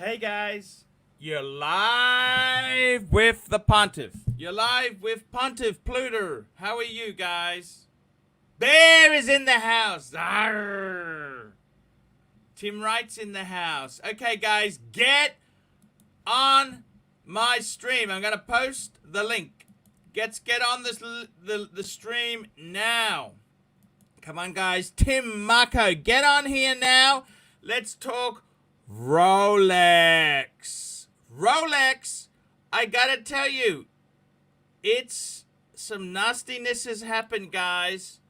Hey guys, you're live with the Pontiff. You're live with Pontiff Pluter. How are you guys? Bear is in the house. Arrgh. Tim Wright's in the house. Okay guys, get on my stream. I'm gonna post the link. Get on this the stream now. Come on guys, Tim, Marco, get on here now. Let's talk Rolex. Rolex, I gotta tell you, it's some nastiness has happened, guys.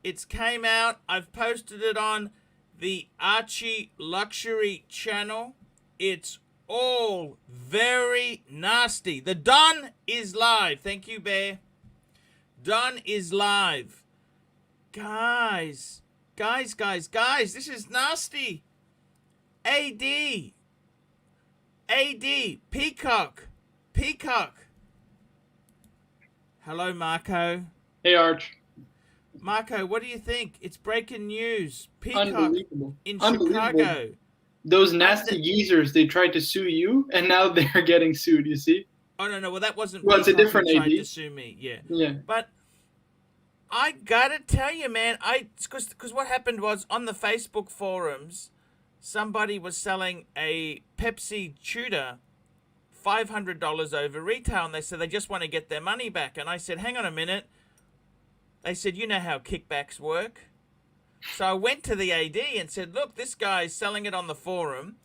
It's came out. I've posted it on the ARCHIELUXURY channel. It's all very nasty. The Don is live. Thank you, Bear. Don is live. Guys, this is nasty. AD, Peacock. Hello, Marco. Hey, Arch. Marco, what do you think? It's breaking news. Peacock in Unbelievable. Chicago. Those nasty geezers, they tried to sue you, and now they're getting sued, you see? Oh, no, well, that wasn't Well, it's a Peacock different who tried AD. to sue me. Yeah. Yeah. But I gotta tell you, man, because what happened was on the Facebook forums, somebody was selling a Pepsi Tudor $500 over retail, and they said they just want to get their money back. And I said, hang on a minute. They said, you know how kickbacks work. So I went to the AD and said, look, this guy's selling it on the forum,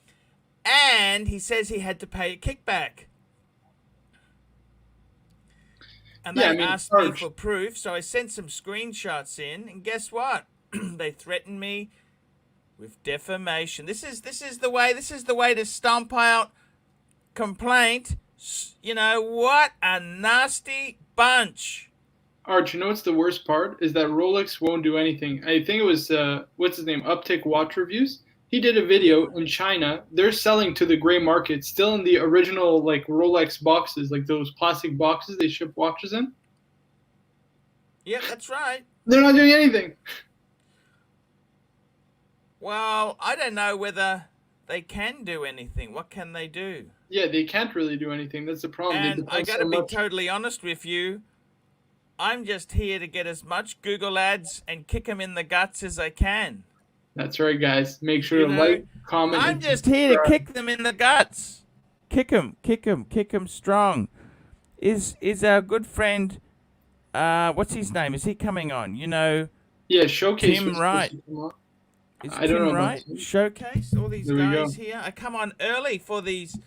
and he says he had to pay a kickback. And they asked me for proof, so I sent some screenshots in, and guess what? They threatened me with defamation. This is the way to stomp out complaint. You know what? A nasty bunch. Arch, you know what's the worst part? Is that Rolex won't do anything. I think it was, what's his name, Uptick Watch Reviews. He did a video in China. They're selling to the gray market, still in the original like Rolex boxes, like those plastic boxes they ship watches in. Yeah, that's right. They're not doing anything. Well, I don't know whether they can do anything. What can they do? Yeah, they can't really do anything. That's the problem. And I got to be totally honest with you. I'm just here to get as much Google ads and kick them in the guts as I can. That's right, guys. Make sure to like, comment. I'm just here to kick them in the guts. Kick them strong. Is our good friend, what's his name? Is he coming on? You know, yeah, Showcase. Tim Wright. Is Tim Wright? Showcase? All these guys here. I come on early for these.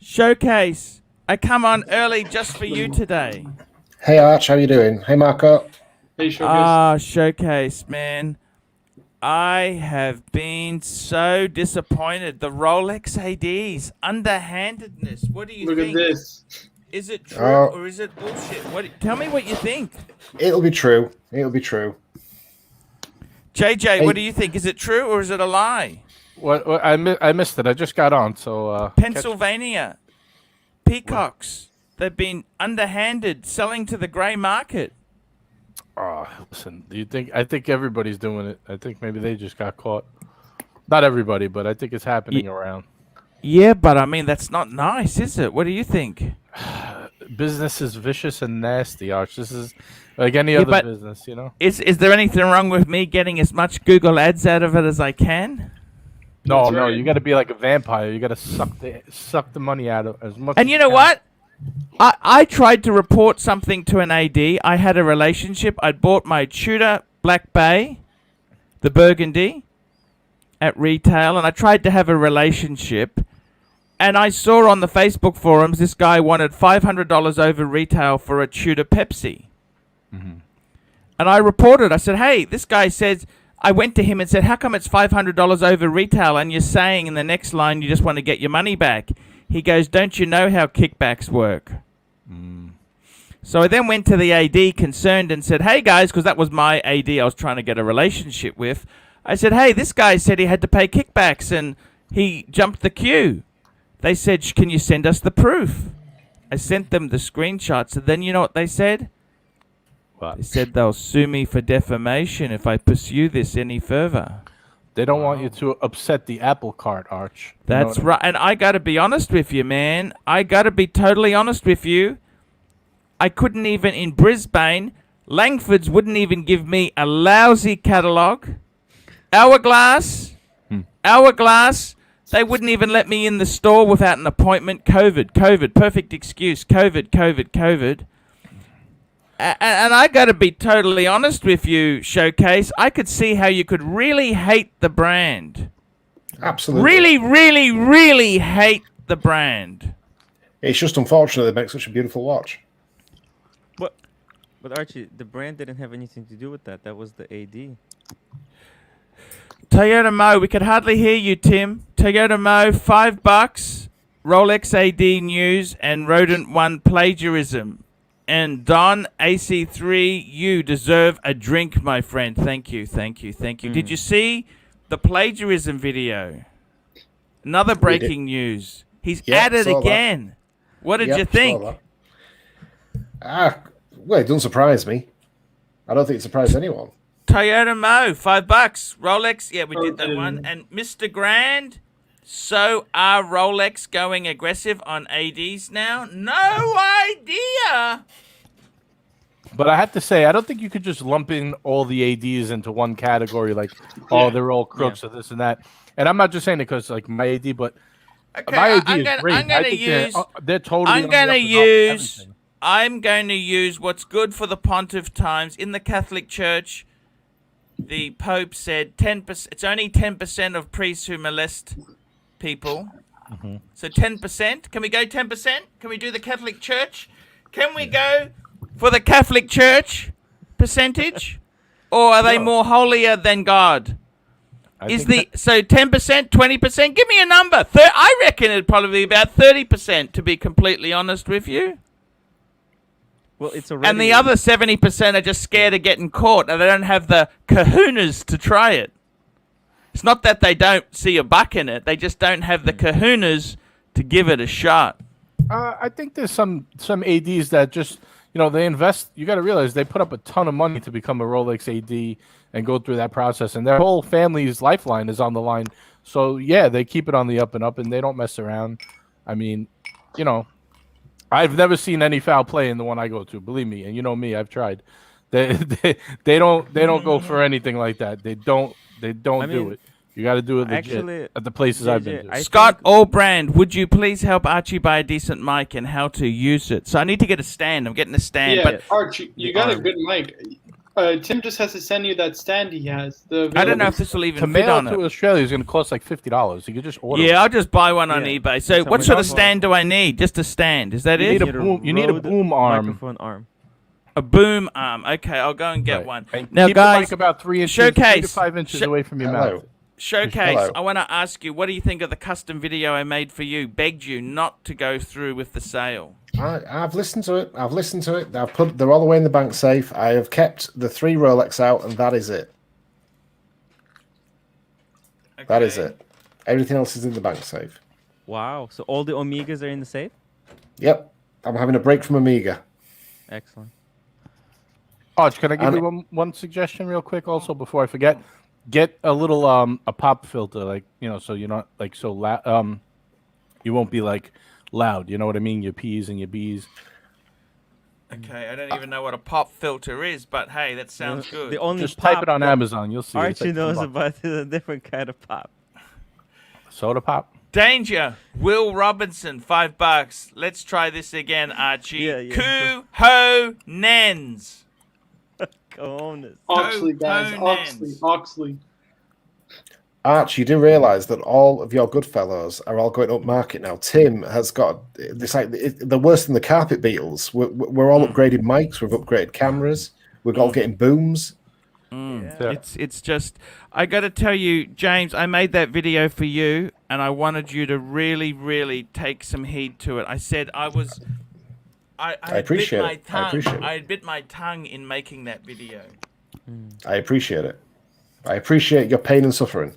Showcase. I come on early just for you today. Hey, Arch, how you doing? Hey, Marco. Hey, Showcase. Showcase, man. I have been so disappointed. The Rolex ADs, underhandedness. What do you think? Look at this. Is it true or is it bullshit? Tell me what you think. It'll be true. It'll be true. JJ, what do you think? Is it true or is it a lie? What I missed it. I just got on, so Pennsylvania, Peacocks. They've been underhanded, selling to the grey market. Oh, listen. I think everybody's doing it. I think maybe they just got caught. Not everybody, but I think it's happening around. Yeah, but I mean that's not nice, is it? What do you think? Business is vicious and nasty, Arch. This is like any other business, you know. Is there anything wrong with me getting as much Google ads out of it as I can? No, no. You got to be like a vampire. You got to suck the money out of as much. And you know what? I tried to report something to an AD. I had a relationship. I'd bought my Tudor Black Bay, the Burgundy, at retail, and I tried to have a relationship. And I saw on the Facebook forums this guy wanted $500 over retail for a Tudor Pepsi. Mm-hmm. And I reported. I said, hey, this guy says... I went to him and said, how come it's $500 over retail and you're saying in the next line you just want to get your money back? He goes, don't you know how kickbacks work? Mm. So I then went to the AD concerned and said, hey, guys, because that was my AD I was trying to get a relationship with. I said, hey, this guy said he had to pay kickbacks and he jumped the queue. They said, can you send us the proof? I sent them the screenshots, and then you know what they said? What? They said they'll sue me for defamation if I pursue this any further. They don't want you to upset the apple cart, Arch. You know That's what I mean? right. And I got to be honest with you, man. I got to be totally honest with you. I couldn't even, in Brisbane, Langford's wouldn't even give me a lousy catalogue. Hourglass, they wouldn't even let me in the store without an appointment. COVID, perfect excuse. COVID. And I got to be totally honest with you, Showcase. I could see how you could really hate the brand. Absolutely. Really hate the brand. It's just unfortunate they make such a beautiful watch. But Archie, the brand didn't have anything to do with that. That was the AD. Toyota Mo, we could hardly hear you, Tim. Toyota Mo, $5. Rolex AD news and Rodent 1 plagiarism. And Don AC3, you deserve a drink, my friend. Thank you. Did you see the plagiarism video? Another breaking news. He's at it again. What did you think? Well, it doesn't surprise me. I don't think it surprised anyone. Toyota Mo, $5. Rolex, yeah, we did that one. And Mr. Grand, so are Rolex going aggressive on ADs now? No idea. But I have to say, I don't think you could just lump in all the ADs into one category, like, oh, they're all crooks or this and that. And I'm not just saying it because, like, my AD, but my AD is great. I'm gonna use. They're totally. I'm going to use what's good for the Pontiff Times in the Catholic Church. The Pope said 10%. It's only 10% of priests who molest people. So 10%. Can we go 10%? Can we do the Catholic Church? Can we go for the Catholic Church percentage, or are they more holier than God? So 10%, 20%? Give me a number. I reckon it'd probably be about 30%. To be completely honest with you. Well, it's already. And the other 70% are just scared of getting caught, and they don't have the kahunas to try it. It's not that they don't see a buck in it; they just don't have the kahunas to give it a shot. I think there's some ADs that just, you know, they invest. You got to realize they put up a ton of money to become a Rolex AD and go through that process, and their whole family's lifeline is on the line. So yeah, they keep it on the up and up, and they don't mess around. I mean, you know, I've never seen any foul play in the one I go to. Believe me, and you know me, I've tried. They don't go for anything like that. They don't do it. You got to do it legit at the places I've been to. Scott Allbrand, would you please help Archie buy a decent mic and how to use it? So I need to get a stand. I'm getting a stand. Yeah, but Archie, you got a good mic. Tim just has to send you that stand he has. I don't know if this will even to fit mail on to it. Australia is going to cost like $50. You could just order. Yeah, I'll just buy one on eBay. So what sort of stand do I need? Just a stand. Is that it? You need a boom arm. Microphone arm. A boom arm. Okay, I'll go and get one. And now, keep guys, the mic about 3 inches, 3 to 5 inches away from your mouth. Showcase, Hello. I want to ask you, what do you think of the custom video I made for you? Begged you not to go through with the sale. I've listened to it. They're all the way in the bank safe. I have kept the 3 Rolex out, and that is it. Okay. That is it. Everything else is in the bank safe. Wow. So all the Omegas are in the safe? Yep. I'm having a break from Omega. Excellent. Arch, can I give you one suggestion real quick also before I forget? Get a little a pop filter, like, you know, so you're not like so loud. You won't be like loud. You know what I mean? Your P's and your B's. Okay, I don't even know what a pop filter is, but hey, that sounds good. The only Just pop type it on Amazon. You'll see. Archie knows about is a different kind of pop. Soda pop. Danger. Will Robinson, $5. Let's try this again, Archie. Yeah. Cohonens. Cojones. Oxley, guys. Oxley. Arch, you do realise that all of your good fellows are all going up market now. Tim has got this like they're worse than the carpet beetles. We're all upgraded mics. We've upgraded cameras. We're all getting booms. Yeah. It's just, I got to tell you, James, I made that video for you, and I wanted you to really, really take some heed to it. I said I appreciate it. I had bit my tongue in making that video. I appreciate it. I appreciate your pain and suffering.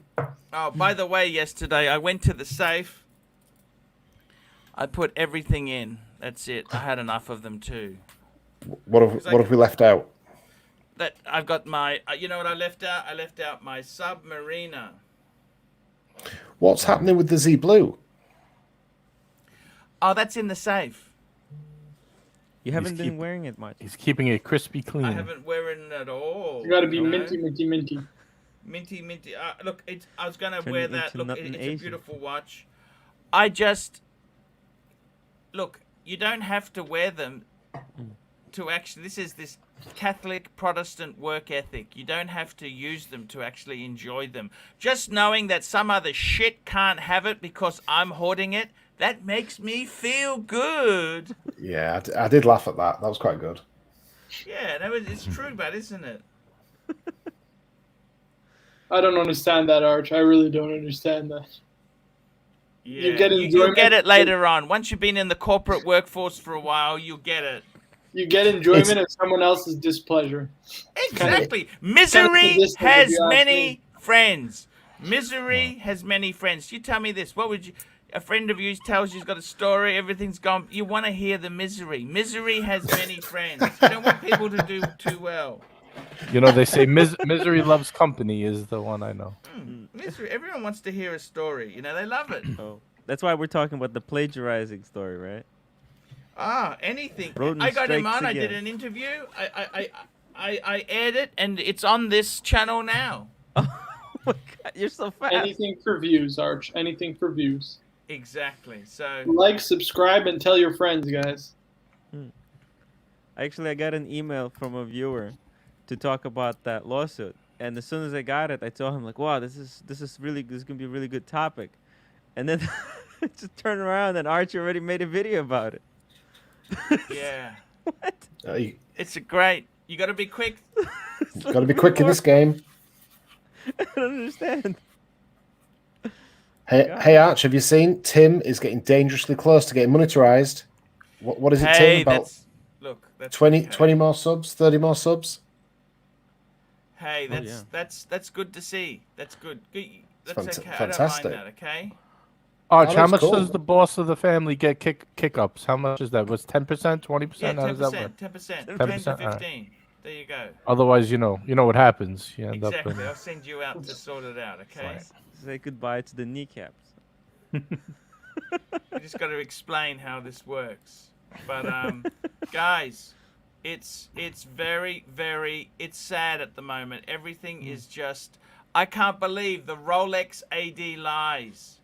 Oh, by the way, yesterday I went to the safe. I put everything in. That's it. I had enough of them too. What have we left out? That I've got my. You know what I left out? I left out my Submariner. What's happening with the Z Blue? Oh, that's in the safe. You haven't been wearing it much. He's keeping it crispy clean. I haven't wearing it at all. You got to be you know? minty. Minty. Look, I was gonna Turn wear it that. into Look, nothing it's a Asian. beautiful watch. I just look. You don't have to wear them to actually. This is this Catholic Protestant work ethic. You don't have to use them to actually enjoy them. Just knowing that some other shit can't have it because I'm hoarding it, that makes me feel good. Yeah, I did laugh at that. That was quite good. Yeah, it's true, but isn't it? I don't understand that, Arch. I really don't understand that. Yeah, You get you'll enjoyment. get it later on. Once you've been in the corporate workforce for a while, you'll get it. You get enjoyment of someone else's displeasure. Exactly. Kind Misery of has if you ask many me. friends. Misery has many friends. You tell me this. What would you... A friend of yours tells you he's got a story, everything's gone... You want to hear the misery. Misery has many friends. You don't want people to do too well. You know, they say misery loves company is the one I know. Misery. Everyone wants to hear a story. You know, they love it. Oh, that's why we're talking about the plagiarizing story, right? Ah, anything. Rodent I got him strikes on. I did again. an interview. I aired it, and it's on this channel now. Oh my God, you're so fast. Anything for views, Arch. Anything for views. Exactly. So Like, subscribe, and tell your friends, guys. Actually, I got an email from a viewer to talk about that lawsuit, and as soon as I got it, I told him like, "Wow, this is gonna be a really good topic," and then I just turned around and Archie already made a video about it. yeah, What? You it's a great. You got to be quick. got to be quick in this game. I don't understand. Hey, Arch, have you seen Tim is getting dangerously close to getting monetized? What is it, Tim? About That's 20, okay. 20 more subs, 30 more subs? Hey, Oh, yeah. that's good to see. That's good. That's okay. Fantastic. I don't mind that. Okay. Arch, Oh, how that's much cool. does the boss of the family get kick-ups? How much is that? Was 10%, 20%? Yeah, How does that work? 10%, 10 to 10%, all right. 15. There you go. Otherwise, you know what happens. You end Exactly. up in... I'll send you out to sort it out. Okay. Say goodbye to the kneecaps. I just got to explain how this works. But guys, it's very, very, it's sad at the moment. Everything is just, I can't believe the Rolex AD lies.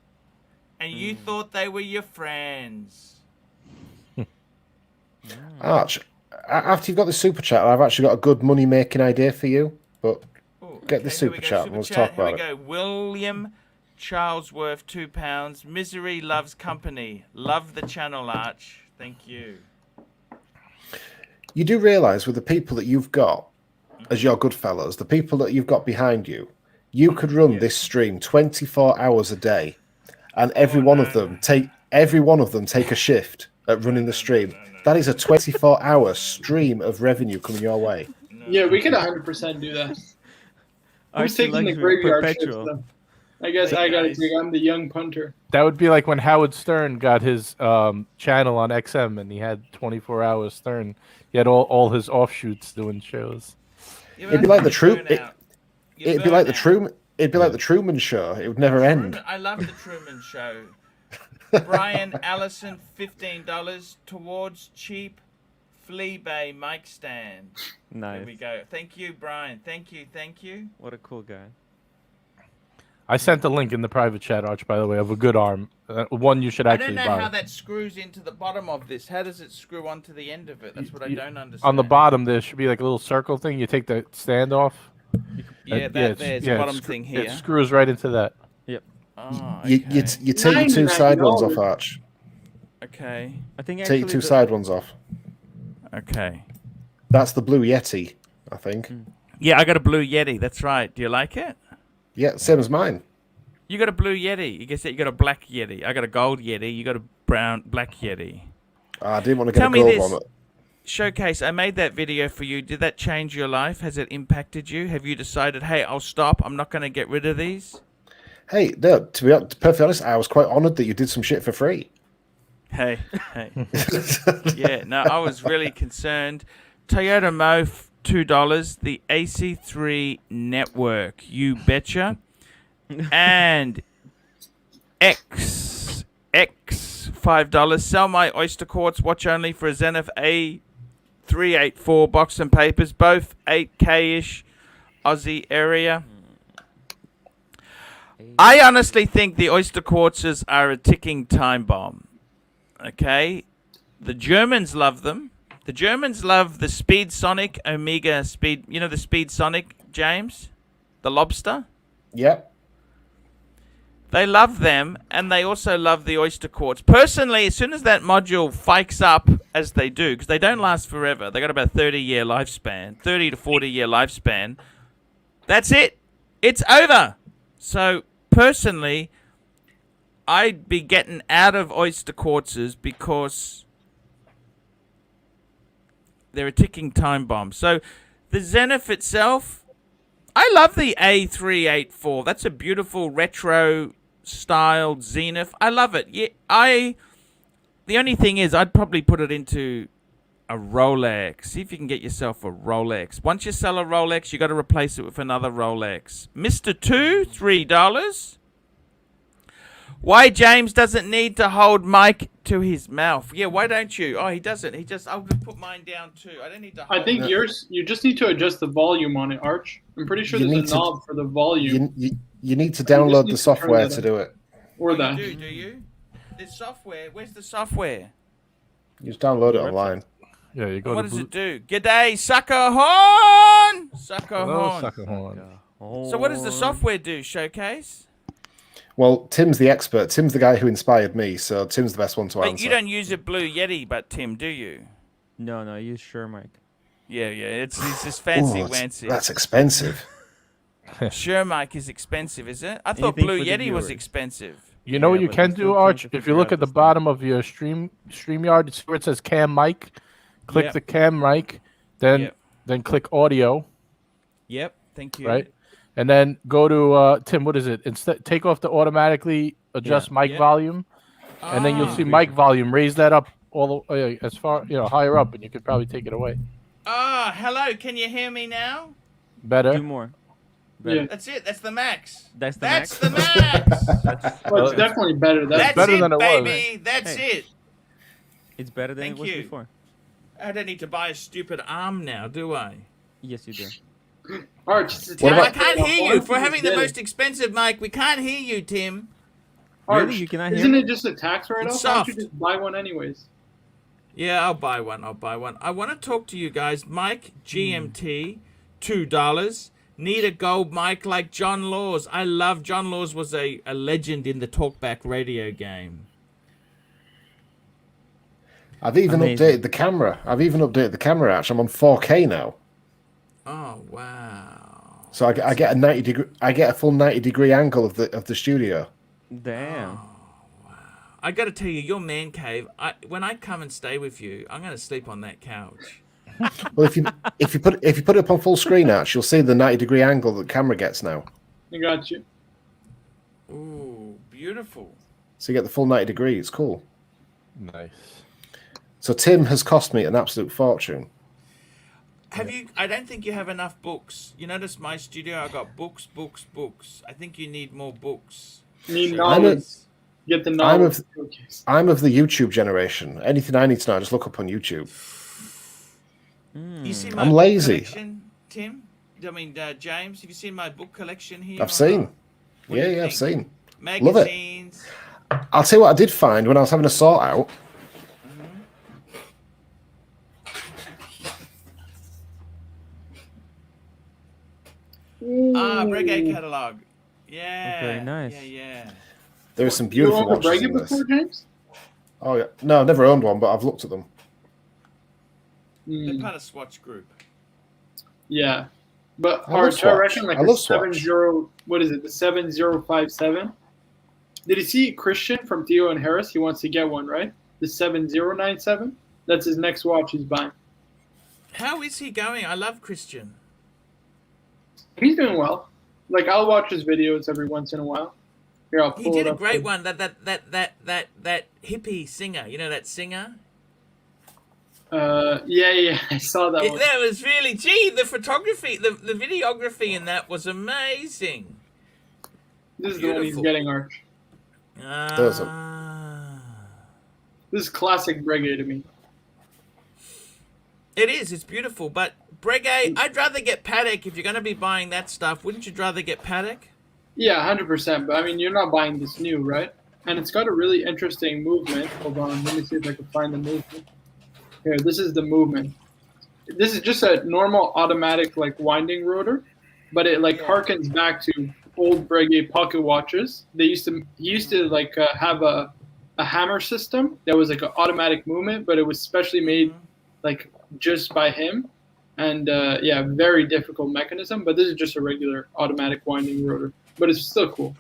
And you thought they were your friends. Arch, after you've got the super chat, I've actually got a good money-making idea for you. But Ooh, get the okay, here we super go, chat super and let's chat. talk about Here we go. William Charlesworth, £2. Misery loves company. Love the channel, Arch. Thank you. You do realise with the people that you've got as your good fellows, the people that you've got behind you, you could run this stream 24 hours a day, and every one of them take a shift at running the stream. That is a 24-hour stream of revenue coming your way. Yeah, we could 100% do that. Who's taking the ArchieLuxury graveyard shifts, perpetual. though? I guess I gotta take. I'm the young punter. That would be like when Howard Stern got his channel on XM and he had 24 hours Stern. He had all his offshoots doing shows. It'd be like the It'd be like the Truman Show. It would never end. I love the Truman Show. Brian Allison, $15 towards cheap Fleabay mic stand. Nice. There we go. Thank you, Brian. Thank you. What a cool guy. I sent a link in the private chat, Arch, by the way, of a good arm. One you should I actually don't know buy. how that screws into the bottom of this. How does it screw onto the end of it? That's what I don't understand. On the bottom, there should be like a little circle thing. You take the stand off. Yeah, there's the bottom thing here. It screws right into that. Yep. Oh, You okay. take your two side ones off, Arch. Okay. I think Take your two side ones off. Okay. That's the Blue Yeti, I think. Yeah, I got a blue Yeti. That's right. Do you like it? Yeah, same as mine. You got a blue Yeti. You guess that you got a black Yeti. I got a gold Yeti. You got a black Yeti. I didn't want to get Tell a me gold this. one. Showcase, I made that video for you. Did that change your life? Has it impacted you? Have you decided, hey, I'll stop. I'm not going to get rid of these? Hey, no, to be perfectly honest, I was quite honoured that you did some shit for free. Hey. Yeah, no, I was really concerned. Toyota Mo, $2. The AC3 network. You betcha. And $5. Sell my Oyster Quartz watch only for a Zenith A384 box and papers, both 8K-ish Aussie area. I honestly think the Oyster Quartzes are a ticking time bomb. Okay? The Germans love them. The Germans love the Speed Sonic Omega Speed. You know the Speed Sonic, James? The lobster? Yep. They love them, and they also love the Oyster Quartz. Personally, as soon as that module fikes up, as they do, because they don't last forever, they got about 30-year lifespan, 30 to 40-year lifespan, that's it. It's over. So, personally, I'd be getting out of Oyster Quartzes because they're a ticking time bomb. So, the Zenith itself, I love the A384. That's a beautiful retro styled Zenith. I love it. Yeah, the only thing is I'd probably put it into a Rolex. See if you can get yourself a Rolex. Once you sell a Rolex, you got to replace it with another Rolex. Mr. 2, $3. Why James doesn't need to hold mic to his mouth? Yeah, why don't you? Oh, he doesn't. I'll just put mine down too. I don't need to hold I think yours, you just need to adjust the volume on it, Arch. I'm pretty sure You there's a need to- knob for the volume. You need to You just download need the to turn software that to on. do it. Or Oh, that. you do you? There's software. Where's the software? You just download it online. Yeah, you go What to does Blue- it do? G'day, sucker horn! Sucker Hello, horn. sucker horn. So what does the software do, Showcase? Well, Tim's the expert. Tim's the guy who inspired me, so Tim's the best one to Wait, answer. you don't use a Blue Yeti, but Tim, do you? No, I use Sure Mic. Yeah, it's this fancy Ooh, wancy. that's expensive. Sure, Mike is expensive, is it? I thought Anything Blue for the Yeti was viewers. expensive. You know what Yeah, you but can it's do, still Arch? trying to If you figure look out at the this thing. bottom of your StreamYard, see where it says Cam Mic. Click Yep. the Cam Mic, then Yep. then click Audio, Yep, thank you. right? And then go to Tim. What is it? Instead, take off the automatically adjust mic Yeah. volume, and then you'll Ah. see mic volume. Raise that up all the as far higher up, and you could probably take it away. Ah, hello, can you hear me now? Better. Do more. Yeah. That's it, that's the max. That's the That's max? the max! Well, it's definitely better. That's better it, than it was. baby! That's Hey. it! It's better than Thank it was you. before. I don't need to buy a stupid arm now, do I? Yes, you do. Arch, What I about- can't hear Why you. don't For just having the get it? most expensive mic, we can't hear you, Tim. Arch, Really? You cannot hear isn't me? it just a tax write-off? It's Why don't you soft. just buy one anyways? Yeah, I'll buy one. I want to talk to you guys. Mike, GMT, $2. Need a gold mic like John Laws. I love John Laws was a legend in the talkback radio game. I've even Amazing. updated the camera. Actually, I'm on 4K now, Oh, wow. so I get a 90-degree. I get a full 90-degree angle of the studio. Damn. I got to tell you, your man cave, when I come and stay with you, I'm going to sleep on that couch. Well, if you put it up on full screen, you'll see the 90-degree angle that the camera gets now. I got you. Ooh, beautiful. So you get the full 90 degrees. It's cool. Nice. So Tim has cost me an absolute fortune. Have you? I don't think you have enough books. You notice my studio, I got books. I think you need more books. You need Sure. knowledge. Get the I'm knowledge. of- showcase. I'm of the YouTube generation. Anything I need to know, I just look up on YouTube. You see my I'm book lazy. collection, Tim? I mean, James, have you seen my book collection here? I've or seen. not? What do you Yeah, I've think? seen. Magazines. I'll tell you what I did find when I was having a sort out. Breguet catalog. Yeah. very nice. Yeah. There are some You beautiful owned a watches Breguet in this. before, James? Oh yeah, no, I've never owned one, but I've looked at them. They're Mm, part of Swatch Group. yeah. But I love Arch, I Swatch. reckon like I a love Swatch. 70, what is it, the 7057? Did you see Christian from Theo and Harris? He wants to get one, right? The 7097? That's his next watch he's buying. How is he going? I love Christian. He's doing well. Like, I'll watch his videos every once in a while. Here, I'll He pull did it a up. great one. That hippie singer. You know that singer? Yeah, I saw that one. That was really the photography, the videography in that was amazing. This is the one he's beautiful. getting, Arch. Those This is classic Breguet to me. It is. It's beautiful. But Breguet, I'd rather get Patek if you're going to be buying that stuff. Wouldn't you rather get Patek? Yeah, 100%. But I mean, you're not buying this new, right? And it's got a really interesting movement. Hold on, let me see if I can find the movement. Here, this is the movement. This is just a normal automatic like winding rotor, but it like harkens back to old Breguet pocket watches. He used to like have a hammer system that was like an automatic movement, but it was specially made like just by him. And yeah, very difficult mechanism. But this is just a regular automatic winding rotor, but it's still cool.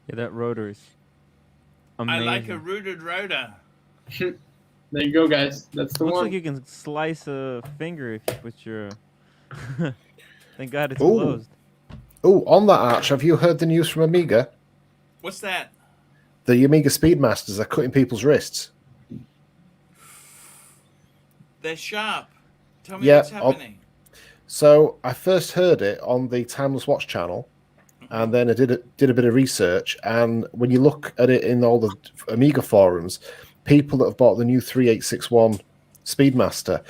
Yeah, that rotor is amazing. I like a rooted rotor. There you go, guys. That's the Looks one. like you can slice a finger if you put your. Thank God it's Ooh. closed. Oh, on that Arch, have you heard the news from Amiga? What's that? The Amiga Speedmasters are cutting people's wrists. They're sharp. Tell me Yeah, what's happening. So I first heard it on the Timeless Watch channel, and then I did a bit of research. And when you look at it in all the Amiga forums, people that have bought the new 3861 Speedmaster,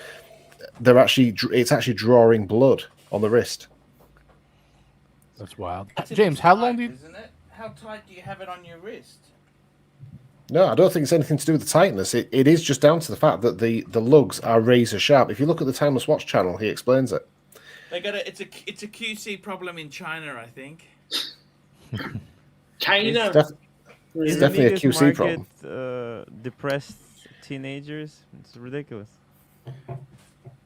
it's actually drawing blood on the wrist. That's wild. It's a James, bit how long tight, do you? Isn't it? How tight do you have it on your wrist? No, I don't think it's anything to do with the tightness. It is just down to the fact that the lugs are razor sharp. If you look at the Timeless Watch channel, he explains it. They got it's a QC problem in China, I think. China. It's definitely a Amiga's QC market, depressed teenagers. It's ridiculous.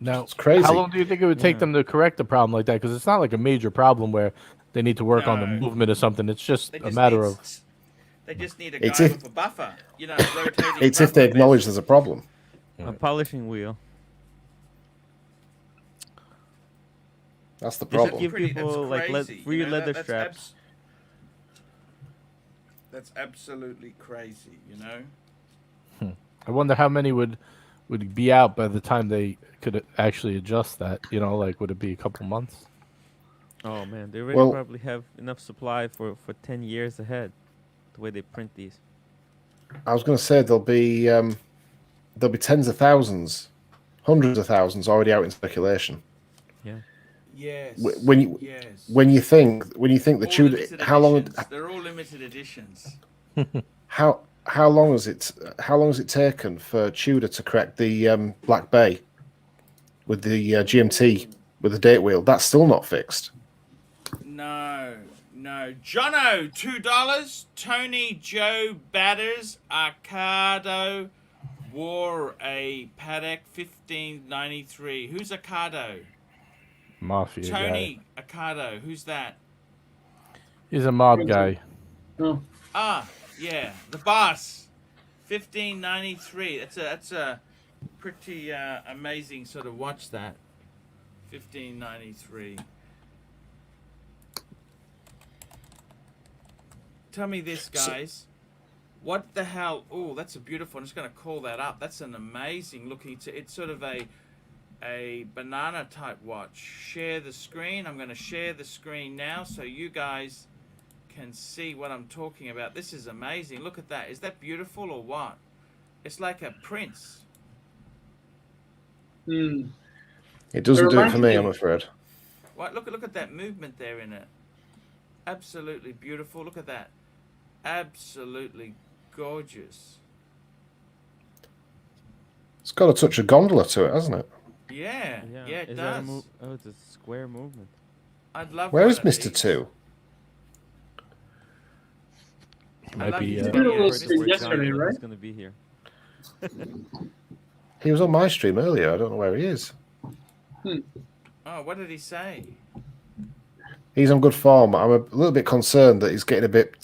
No, It's crazy. How long do you think it would take them to correct a problem like that? Because it's not like a major problem where they need to work on the No. movement or something. It's just They a just matter need of. They just need a guy It's if- with a buffer. You know, rotating. It's if buffer they acknowledge bits. there's a problem. A polishing wheel. That's the They should problem. give Pretty- people that's like crazy, free you know, leather that's straps. That's absolutely crazy, you know. I wonder how many would be out by the time they could actually adjust that. You know, like would it be a couple months? Oh man, they already Well- probably have enough supply for 10 years ahead. The way they print these. I was going to say there'll be tens of thousands, hundreds of thousands already out in circulation. Yeah. Yes. When you yes. when you think the All Tudor, limited how long editions. They're all limited editions. how long has it taken for Tudor to correct the Black Bay with the GMT with the date wheel? That's still not fixed. No. Jono, $2. Tony Joe Batters Arcado wore a Patek 1593. Who's Arcado? Mafia Tony Arcado. Who's that? guy. He's a mob guy. Oh. Ah, yeah, the boss. 1593. That's a pretty amazing sort of watch. That 1593. Tell me this, guys. What the hell? Oh, that's a beautiful. I'm just going to call that up. That's an amazing looking. It's sort of a banana type watch. Share the screen. I'm going to share the screen now so you guys can see what I'm talking about. This is amazing. Look at that. Is that beautiful or what? It's like a prince. Hmm. It doesn't It do it reminds for me, me- I'm afraid. What? Look at that movement there in it. Absolutely beautiful. Look at that. Absolutely gorgeous. It's got a touch of gondola to it, hasn't it? Yeah, it Is does. that a move? Oh, it's a square movement. I'd love. Where one is of Mr. these. Two? Might love be. you Did to a be little a- stream yesterday, right? He's gonna be here. He was on my stream earlier. I don't know where he is. Oh, what did he say? He's on good form. I'm a little bit concerned that he's getting a bit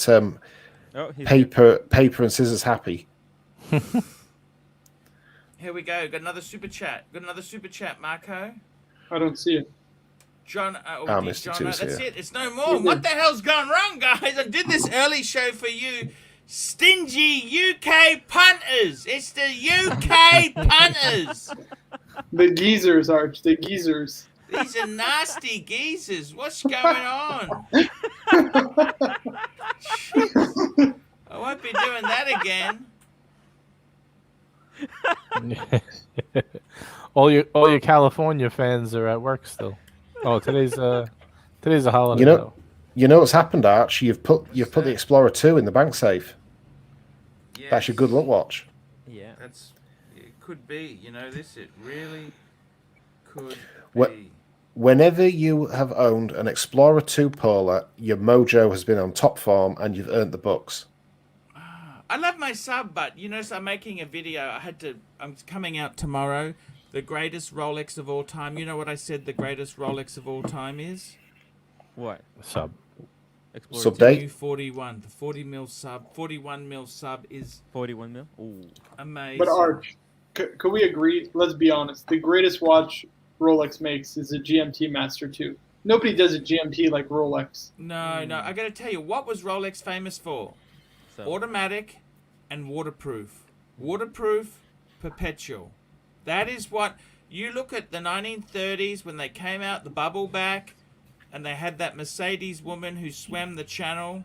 Oh, he's here. paper and scissors happy. Here we go. Got another super chat. Marco. I don't see it. John. Mr. John. Two's That's here. it. It's no more. What the hell's gone wrong, guys? I did this early show for you. Stingy UK punters. It's the UK punters. The geezers, Arch. The geezers. These are nasty geezers. What's going on? Jeez. I won't be doing that again. all your California fans are at work still. Oh, today's a holiday though. You know what's happened, Archie? You've put the Explorer 2 in the bank safe. Yes. That's your good luck watch. Yeah. It could be. You know this. It really could What- be. Whenever you have owned an Explorer 2 Polar, your mojo has been on top form and you've earned the bucks. I love my sub, but you notice I'm making a video. I'm coming out tomorrow. The greatest Rolex of all time. You know what I said the greatest Rolex of all time is? What? Sub. Explorer Sub 2, date? New 41. The 41 mil sub is 41 mil. Ooh. amazing. But Arch, could we agree? Let's be honest. The greatest watch Rolex makes is a GMT Master 2. Nobody does a GMT like Rolex. No. I got to tell you, what was Rolex famous for? So, Automatic and waterproof. Waterproof, perpetual. That is what you look at the 1930s when they came out the bubble back, and they had that Mercedes woman who swam the channel.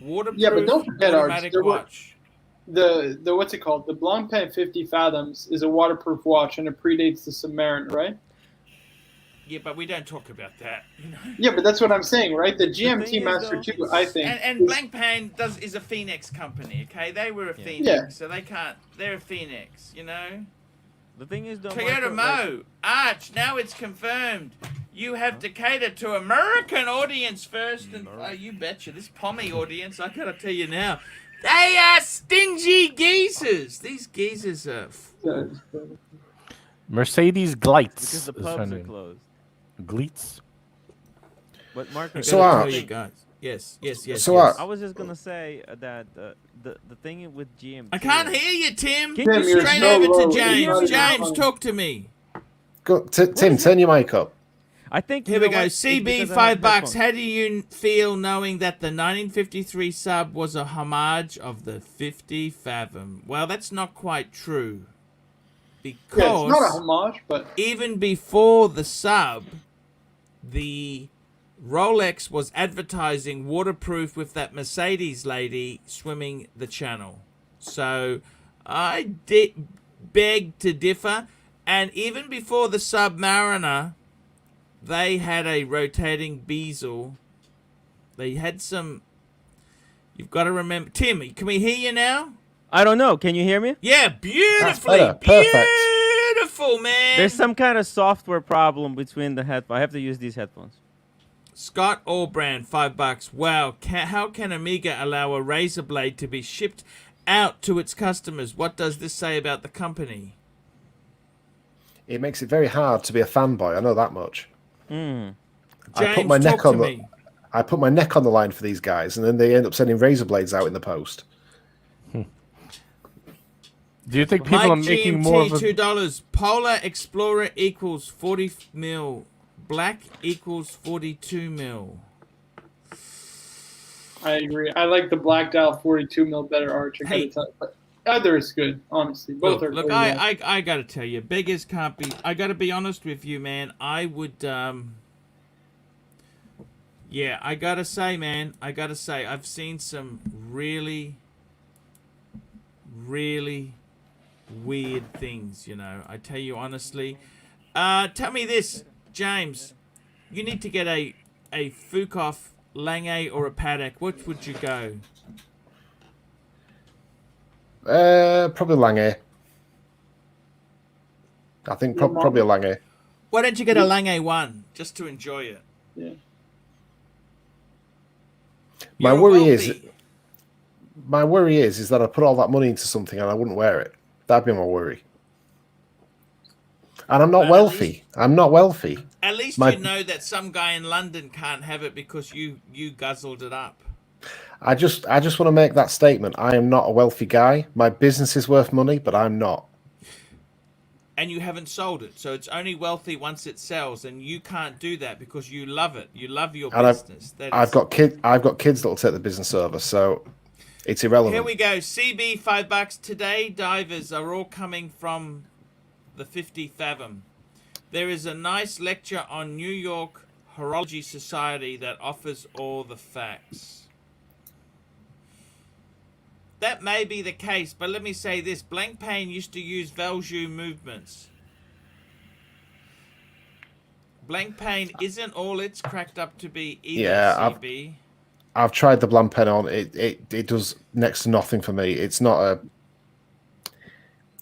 Waterproof, Yeah, but don't forget, Arch, automatic there were- watch. The what's it called? The Blancpain 50 Fathoms is a waterproof watch, and it predates the Submariner, right? Yeah, but we don't talk about that. You know? Yeah, but that's what I'm saying, right? The GMT thing is, Master though, 2, I think. And is- Blancpain is a Phoenix company, okay? They were a Yeah. Phoenix, Yeah. so they can't. They're a Phoenix, you know. the thing is, though, Toyota Marco, Mo, Arch. Now it's confirmed. You have to cater to American audience first, and you betcha. This Pommy audience, I gotta tell you now, they are stingy geezers. These geezers are. Mercedes Gleitz. because the is her pubs are name. closed. Gleitz. But Marco, So, gotta Arch. tell you guys. Yes. So, yes. I was just gonna say that the thing with GMT. I can't hear you, Tim. Can Tim, you you're Straight so over low. to James. It's not James, even- talk to me. Go, Tim, turn your mic up. I think Here you we know go. what? It's CB, because I have $5. headphones. How do you feel knowing that the 1953 sub was a homage of the 50 Fathom? Well, that's not quite true. Because Yeah, it's not a homage, but even before the sub, the Rolex was advertising waterproof with that Mercedes lady swimming the channel. So I beg to differ. And even before the Submariner, they had a rotating bezel. They had some. You've got to remember, Tim. Can we hear you now? I don't know. Can you hear me? Yeah, beautifully, better. Perfect. beautiful, man. There's some kind of software problem between the headphones. I have to use these headphones. Scott Allbrand, $5. Wow, how can Amiga allow a razor blade to be shipped out to its customers? What does this say about the company? It makes it very hard to be a fanboy. I know that much. Hmm. I James, put my neck talk on to the me. I put my neck on the line for these guys, and then they end up sending razor blades out in the post. Do you think people are Mike making GMT, more of a... $2. Polar Explorer equals 40 mil. Black equals 42 mil. I agree. I like the Black Dial 42 mil better, Arch. I Hey. gotta tell you. But either is good, honestly. Both are Look, really well. I gotta tell you, beggars can't be. I gotta be honest with you, man. I would, yeah, I gotta say, man. I gotta say, I've seen some really, really weird things. You know, I tell you honestly. Tell me this, James. You need to get a Foucault Lange or a Patek. Which would you go? Probably Lange. I think probably a Lange. Why don't you get a Lange 1 just to enjoy it? Yeah. My You're worry wealthy. is that I put all that money into something and I wouldn't wear it. That'd be my worry. And I'm not At wealthy. I'm not wealthy. At least My- you know that some guy in London can't have it because you guzzled it up. I just want to make that statement. I am not a wealthy guy. My business is worth money, but I'm not. And you haven't sold it, so it's only wealthy once it sells, and you can't do that because you love it. You love your And business. I've got kids that'll take the business over, so it's irrelevant. Here we go. CB $5 today. Divers are all coming from the 50 Fathom. There is a nice lecture on New York Horology Society that offers all the facts. That may be the case, but let me say this. Blancpain used to use Valjoux movements. Blancpain isn't all it's cracked up to be either, Yeah, CB. I've tried the Blancpain on. It does next to nothing for me. It's not a.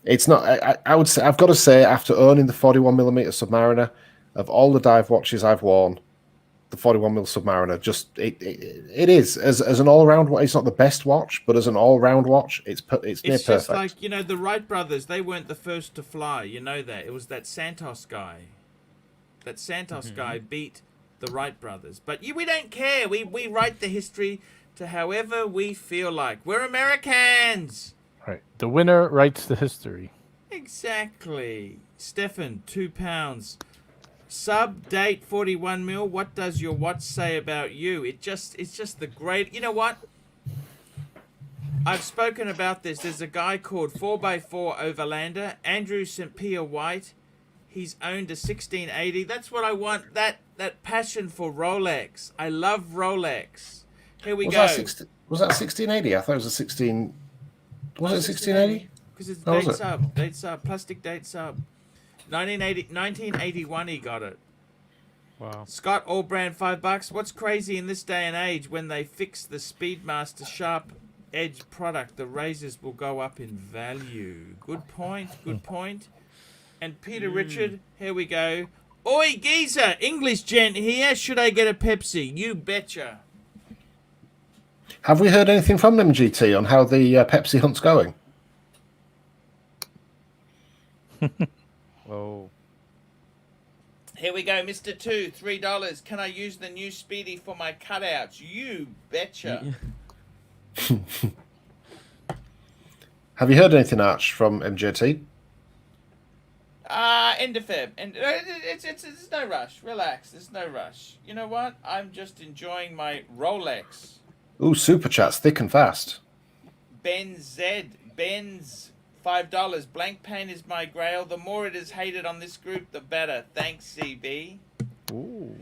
It's not. I would say I've got to say after owning the 41mm Submariner, of all the dive watches I've worn, the 41mm Submariner it is as an all round. It's not the best watch, but as an all round watch, it's near It's perfect. just like, you know, the Wright brothers. They weren't the first to fly. You know that. It was that Santos guy. That Santos guy beat the Wright brothers. But we don't care. We write the history to however we feel like. We're Americans. Right. The winner writes the history. Exactly. Stefan, £2. Sub date 41mm. What does your watch say about you? It's just the great. You know what? I've spoken about this. There's a guy called 4x4 Overlander, Andrew St. Pierre White. He's owned a 1680. That's what I want. That passion for Rolex. I love Rolex. Here we go. Was that 1680? I thought it was a 16. Was it 1680? Because it's Oh, was date it? sub. Date sub. Plastic date sub. 1981 he got it. Wow. Scott Allbrand, $5. What's crazy in this day and age when they fix the Speedmaster sharp edge product, the razors will go up in value. Good point. Good point. And Peter Richard, here we go. Oi, geezer, English gent here. Should I get a Pepsi? You betcha. Have we heard anything from them, GT, on how the Pepsi hunt's going? Oh. Here we go, Mr. 2, $3. Can I use the new Speedy for my cutouts? You betcha. Have you heard anything, Arch, from MJT? End of Feb. And it's no rush. Relax. There's no rush. You know what? I'm just enjoying my Rolex. Ooh, super chats, thick and fast. Ben's $5. Blancpain is my grail. The more it is hated on this group, the better. Thanks, CB. Ooh.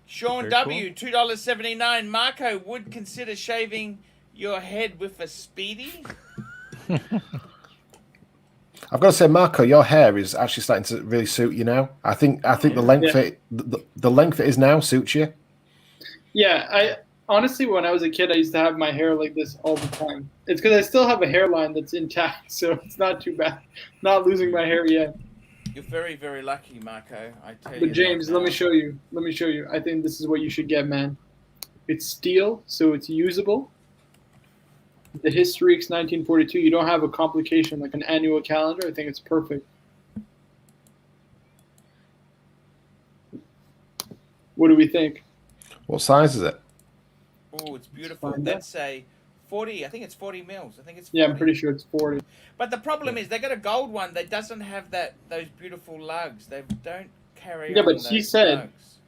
Sean Very W, $2.79. Marco would consider shaving your head with a Speedy. I've got to say, Marco, your hair is actually starting to really suit you now. I think the length the length it is now suits you. Yeah, I honestly, when I was a kid, I used to have my hair like this all the time. It's because I still have a hairline that's intact, so it's not too bad. Not losing my hair yet. You're very, very lucky, Marco. I tell you. But James, let me show you. Let me show you. I think this is what you should get, man. It's steel, so it's usable. The Historiques 1942. You don't have a complication like an annual calendar. I think it's perfect. What do we think? What size is it? Oh, it's beautiful. Find That's a 40. I think it's 40 mils. I think it's 40. Yeah, I'm pretty sure it's 40. But the problem is they got a gold one that doesn't have those beautiful lugs. They don't carry. Yeah, on but he those said lugs.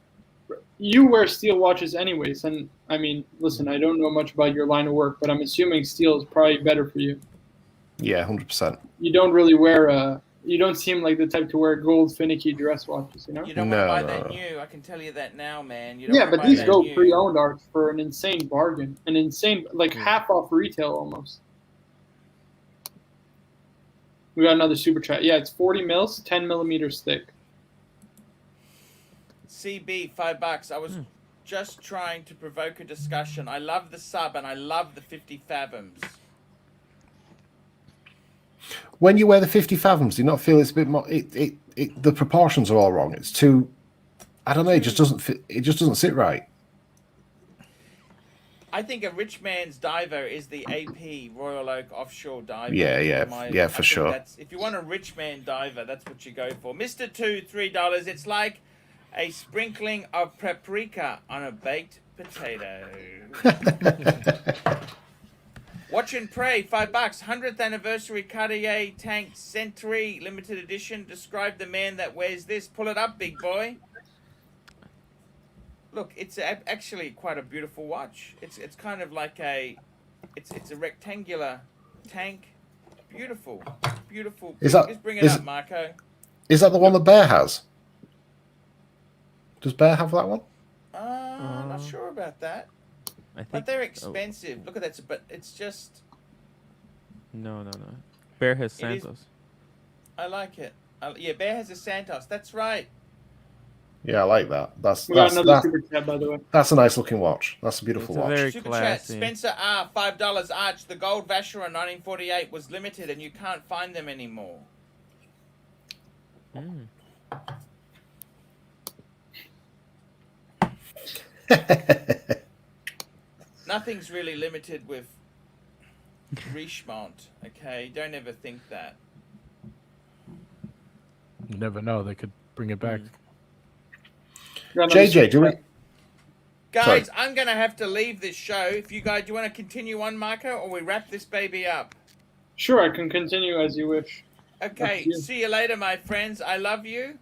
you wear steel watches anyways, and I mean, listen, I don't know much about your line of work, but I'm assuming steel is probably better for you. Yeah, 100%. You don't really wear you don't seem like the type to wear gold finicky dress watches, you know? You don't No, want to buy no, that no. new. I can tell you that now, man. You don't Yeah, wanna but buy these that go new. pre-owned art for an insane bargain, an insane like half off retail almost. We got another super chat. Yeah, it's 40 mils, 10 millimeters thick. CB, $5. I was just trying to provoke a discussion. I love the sub and I love the 50 fathoms. When you wear the 50 fathoms, do you not feel it's a bit more? The proportions are all wrong. It's too. I don't know. It just doesn't fit. It just doesn't sit right. I think a rich man's diver is the AP Royal Oak offshore diver. Yeah, for I think sure. If you want a rich man diver, that's what you go for. Mr. 2, $3. It's like a sprinkling of paprika on a baked potato. Watch and pray, $5. 100th anniversary Cartier Tank Century limited edition. Describe the man that wears this. Pull it up, big boy. Look, it's actually quite a beautiful watch. It's kind of like it's a rectangular tank. Beautiful, beautiful. Just bring it up, Marco. Is that the one that Bear has? Does Bear have that one? Not sure about that. I think, But they're expensive. Look at that. But it's just. No, no, no. Bear has It is- Santos. I like it. Yeah, Bear has a Santos. That's right. Yeah, I like that. We got another super chat, by the way. That's a nice looking watch. That's a beautiful It's a watch. very Super chat. classy. Spencer R. $5 Arch. The gold Vacheron 1948 was limited, and you can't find them anymore. Mm. Nothing's really limited with Richemont. Okay, don't ever think that. You never know. They could bring it back. We got another JJ, super do we? chat. Guys, Sorry. I'm gonna have to leave this show. If you guys, do you want to continue on, Marco, or we wrap this baby up? Sure, I can continue as you wish. Okay, Up to you. see you later, my friends. I love you.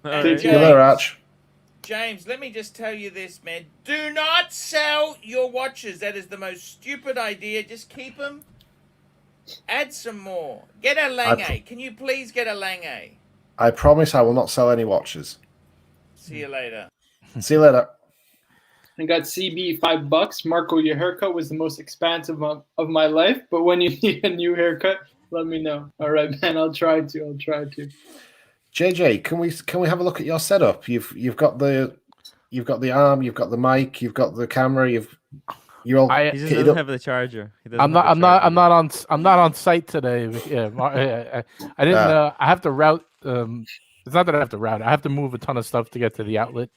All And Take right. See you later, Arch. James, let me just tell you this, man. Do not sell your watches. That is the most stupid idea. Just keep them. Add some more. Get a Lange. Can you please get a Lange? I promise I will not sell any watches. See you later. See you later. I got CB $5. Marco, your haircut was the most expansive of my life, but when you need a new haircut, let me know. All right, man. I'll try to. JJ, can we have a look at your setup? You've got the arm, you've got the mic, you've got the camera, you're all I- He just kitted doesn't up. have the charger. He doesn't I'm have not. the I'm not on site today. Yeah, I didn't. I have to route. It's not that I have to route. I have to move a ton of stuff to get to the outlet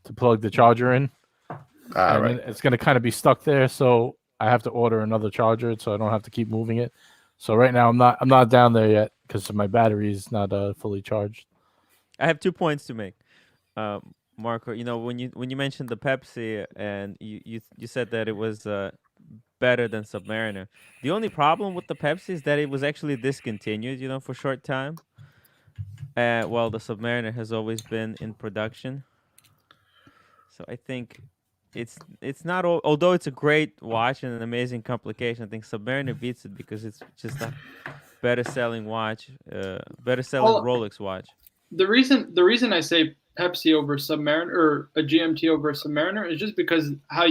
to plug the charger in, and right. it's going to kind of be stuck there. So I have to order another charger, so I don't have to keep moving it. So right now I'm not down there yet because my battery is not fully charged. I have 2 points to make. Marco, you know, when you mentioned the Pepsi and you said that it was better than Submariner. The only problem with the Pepsi is that it was actually discontinued, you know, for a short time. While the Submariner has always been in production. So I think it's not although it's a great watch and an amazing complication. I think Submariner beats it because it's just a better selling watch, better selling Rolex watch. The reason I say Pepsi over Submariner or a GMT over a Submariner is just because how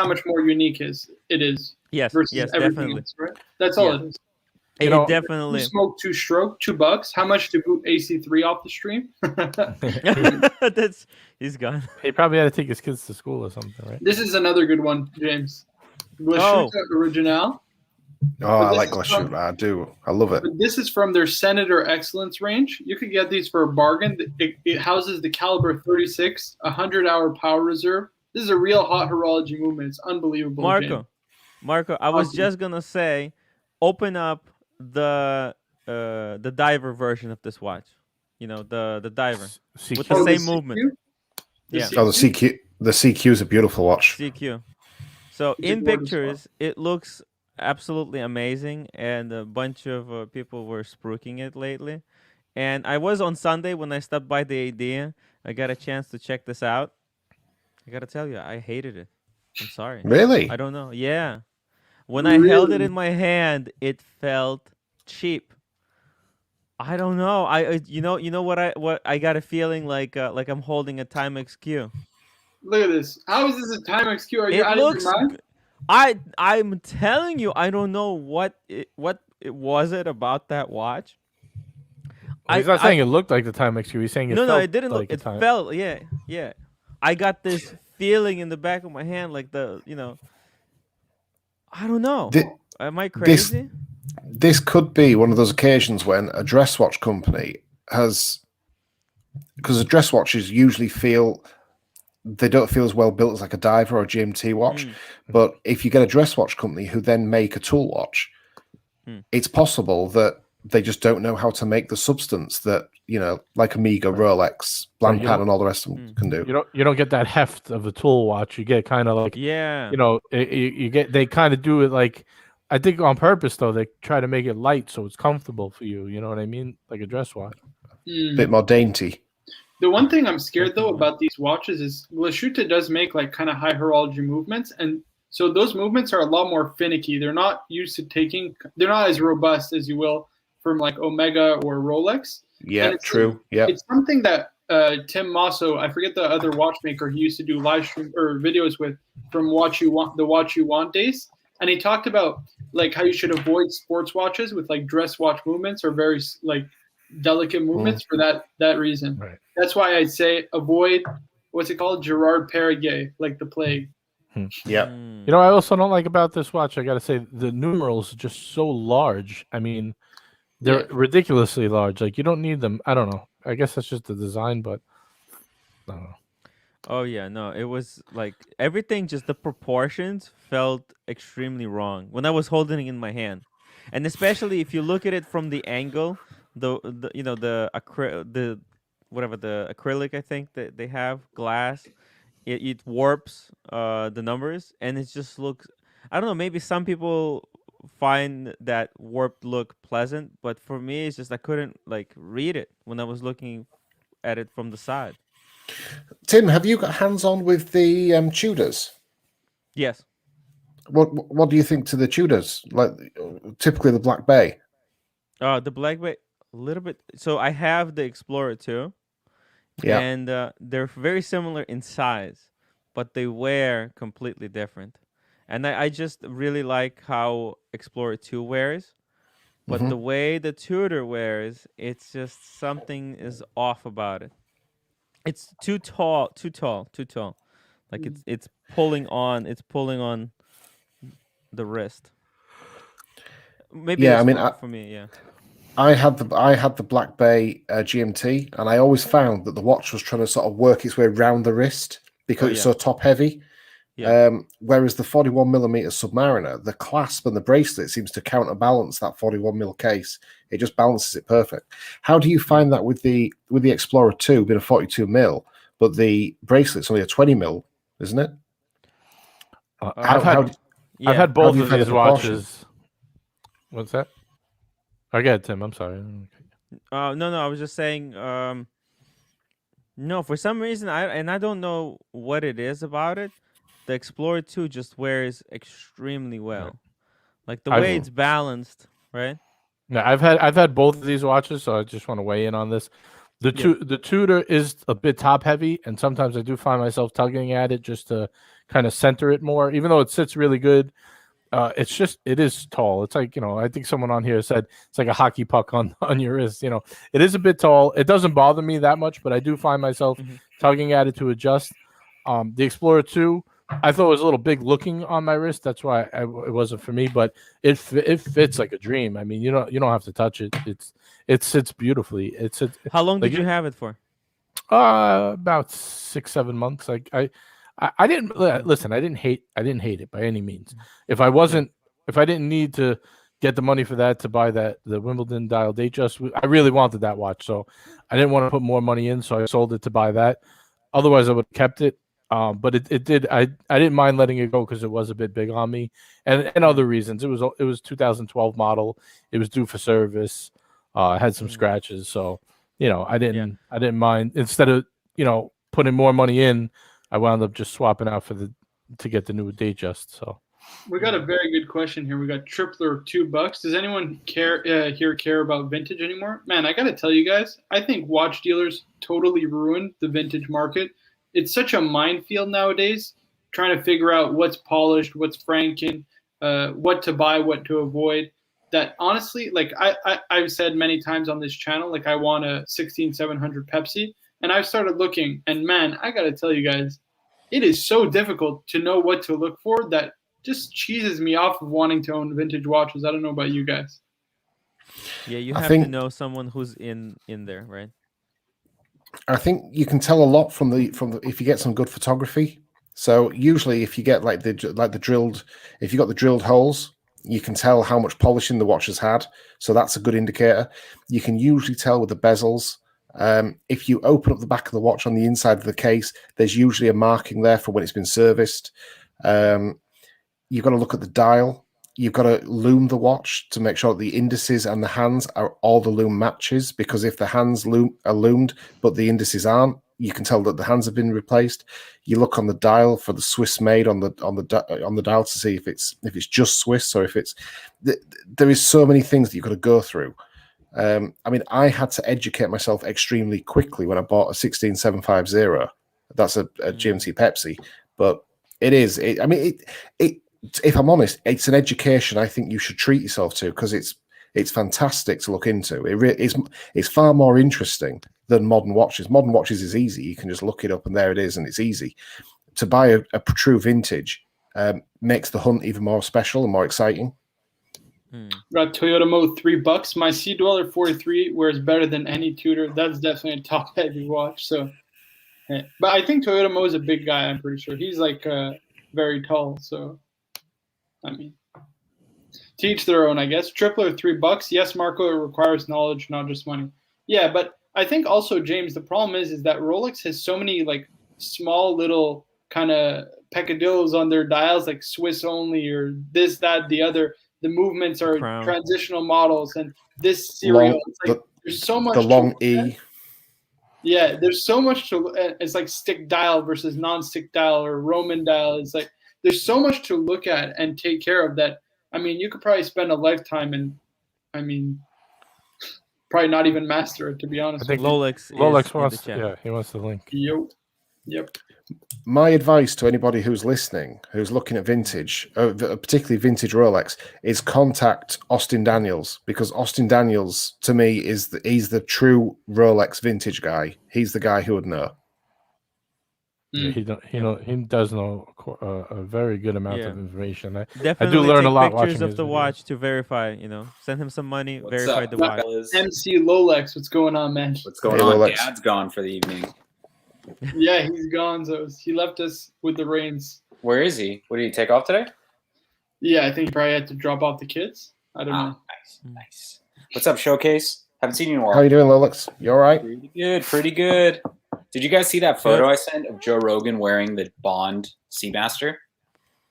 much more unique it is Yes, versus yes, everything definitely. else, right? That's all Yeah. it is. It know, definitely. You smoke $2 $2. How much to boot AC3 off the stream? He's gone. He probably had to take his kids to school or something, right? This is another good one, James. Oh. Glashütte Original. Oh, I this like is Glashütte. I do. I love it. But this is from their Senator Excellence range. You could get these for a bargain. It houses the caliber 36, 100-hour power reserve. This is a real hot horology movement. It's unbelievable. James. Marco, I was Awesome. just gonna say, open up the diver version of this watch. You know, the diver CQ. with the Oh, same CQ? movement. The Yeah. CQ? Oh, the CQ is a beautiful watch. CQ. So It's a in gorgeous watch. pictures, it looks absolutely amazing, and a bunch of people were spruiking it lately. And I was on Sunday when I stopped by the AD. I got a chance to check this out. I gotta tell you, I hated it. I'm sorry. Really? I don't know. Yeah. When I held it Really? in my hand, it felt cheap. I don't know. You know what I got a feeling like I'm holding a Timex Q. Look at this. How is this a Timex Q? Are you It out looks. of your mind? I'm telling you, I don't know what it was about that watch. He's not saying it looked like the Timex Q. He's saying it No, felt it didn't like look. a It time. felt, yeah. I got this feeling in the back of my hand, like I don't know. Am I crazy? This could be one of those occasions when a dress watch company has, because the dress watches usually they don't feel as well built as like a diver or a GMT watch. But if you get a dress watch company who then make a tool watch, it's possible that they just don't know how to make the substance that, you know, like Amiga, Rolex, Blancpain, and all the rest of them can do. You don't get that heft of a tool watch. You get kind of like, Yeah. you know, you get, they kind of do it like, I think on purpose though. They try to make it light so it's comfortable for you. You know what I mean? Like a dress watch. A bit more dainty. The one thing I'm scared though about these watches is Glashütte does make like kind of high horology movements, and so those movements are a lot more finicky. They're not used to taking. They're not as robust as you will from like Omega or Rolex. Yeah, And it's true. Yeah. It's something that Tim Mosso, I forget the other watchmaker he used to do live stream or videos with from the Watch You Want days, and he talked about like how you should avoid sports watches with like dress watch movements or very like delicate movements for that reason. Right. That's why I say avoid what's it called, Gerard Perregay, like the plague. Yeah. You know, I also don't like about this watch. I got to say the numerals are just so large. I mean, they're ridiculously large. Like you don't need them. I don't know. I guess that's just the design, but I don't know. Oh yeah, no, it was like everything. Just the proportions felt extremely wrong when I was holding it in my hand, and especially if you look at it from the angle, the you know the whatever the acrylic I think that they have glass, it warps the numbers, and it just looks. I don't know. Maybe some people find that warped look pleasant, but for me, it's just I couldn't like read it when I was looking at it from the side. Tim, have you got hands-on with the Tudors? Yes. What do you think to the Tudors? Like typically the Black Bay. The Black Bay, a little bit. So I have the Explorer too, Yeah. and they're very similar in size, but they wear completely different. And I just really like how Explorer 2 wears, but the way the Tudor wears, it's just something is off about it. It's too tall, too tall, too tall. Like it's pulling on the wrist. Maybe Yeah, that's for me, yeah. I had the Black Bay GMT, and I always found that the watch was trying to sort of work its way around the wrist because it's so top heavy. Yeah. Whereas the 41mm Submariner, the clasp and the bracelet seems to counterbalance that 41mm case. It just balances it perfect. How do you find that with the Explorer 2 being a 42mm, but the bracelet's only a 20mm, isn't it? I've had both of these watches. What's that? Again, Tim, I'm sorry. No, I was just saying. No, for some reason, I don't know what it is about it. The Explorer 2 just wears extremely well, like the way it's balanced, right? Yeah, I've had both of these watches, so I just want to weigh in on this. The Tudor is a bit top heavy, and sometimes I do find myself tugging at it just to kind of center it more, even though it sits really good. It is tall. It's like, I think someone on here said it's like a hockey puck on your wrist. It is a bit tall. It doesn't bother me that much, but I do find myself tugging at it to adjust. The Explorer 2, I thought it was a little big looking on my wrist. That's why it wasn't for me, but it fits like a dream. I mean, you don't have to touch it. It sits beautifully. How long did you have it for? About 6-7 months. I didn't listen. I didn't hate it by any means. If I didn't need to get the money for that to buy the Wimbledon dial Datejust, I really wanted that watch, so I didn't want to put more money in, so I sold it to buy that. Otherwise, I would have kept it. But it did. I didn't mind letting it go because it was a bit big on me, and other reasons. It was 2012 model. It was due for service. Had some scratches, so I didn't mind. Instead of putting more money in, I wound up just swapping out to get the new Datejust. So we got a very good question here. We got Tripler $2. Does anyone care about vintage anymore? Man, I got to tell you guys, I think watch dealers totally ruined the vintage market. It's such a minefield nowadays, trying to figure out what's polished, what's Franken, what to buy, what to avoid. That honestly, like I've said many times on this channel, like I want a 16700 Pepsi, and I've started looking, and man, I gotta tell you guys, it is so difficult to know what to look for that just cheeses me off of wanting to own vintage watches. I don't know about you guys. Yeah, you have to know someone who's in there, right? I think you can tell a lot from the if you get some good photography. So usually, if you get the drilled holes, you can tell how much polishing the watch has had. So that's a good indicator. You can usually tell with the bezels. If you open up the back of the watch on the inside of the case, there's usually a marking there for when it's been serviced. You've got to look at the dial. You've got to loom the watch to make sure that the indices and the hands are all the loom matches, because if the hands are loomed but the indices aren't, you can tell that the hands have been replaced. You look on the dial for the Swiss made on the dial to see if it's just Swiss or if it's. There is so many things that you've got to go through. I mean, I had to educate myself extremely quickly when I bought a 16750. That's a GMT Pepsi, but it if I'm honest, it's an education I think you should treat yourself to, because it's fantastic to look into. It's far more interesting than modern watches. Modern watches is easy. You can just look it up and there it is, and it's easy. To buy a true vintage makes the hunt even more special and more exciting. Got Toyota Mo $3. My Sea Dweller 43 wears better than any Tudor. That's definitely a top heavy watch. So, yeah. But I think Toyota Mo is a big guy. I'm pretty sure he's like very tall. So, I mean, to each their own, I guess. Tripler $3. Yes, Marco, it requires knowledge, not just money. Yeah, but I think also, James, the problem is that Rolex has so many like small little kind of peccadillos on their dials, like Swiss only or this, that, the other. The movements are transitional models, and this serial. There's so much. The long E. Yeah, there's so much to. It's like stick dial versus non-stick dial or Roman dial. It's like there's so much to look at and take care of that. I mean, you could probably spend a lifetime, and I mean, probably not even master it, to be honest. I think Rolex wants. Yeah, he wants the link. Yep. My advice to anybody who's listening, who's looking at vintage, particularly vintage Rolex, is contact Austin Daniels, because Austin Daniels, to me, he's the true Rolex vintage guy. He's the guy who would know. Yeah, he does know a very good amount of information. Definitely I do learn a lot pictures watching of his the videos. watch to verify. Send him some money, verify the watch. MC Lolex, what's going on, man? What's going on? Lolex. Dad's gone for the evening. Yeah, he's gone. So he left us with the reins. Where is he? What, did he take off today? Yeah, I think he probably had to drop off the kids. I don't know. Nice. What's up, Showcase? Haven't seen you in a while. How you doing, Lolex? You all right? Pretty good. Did you guys see that photo I sent of Joe Rogan wearing the Bond Seamaster?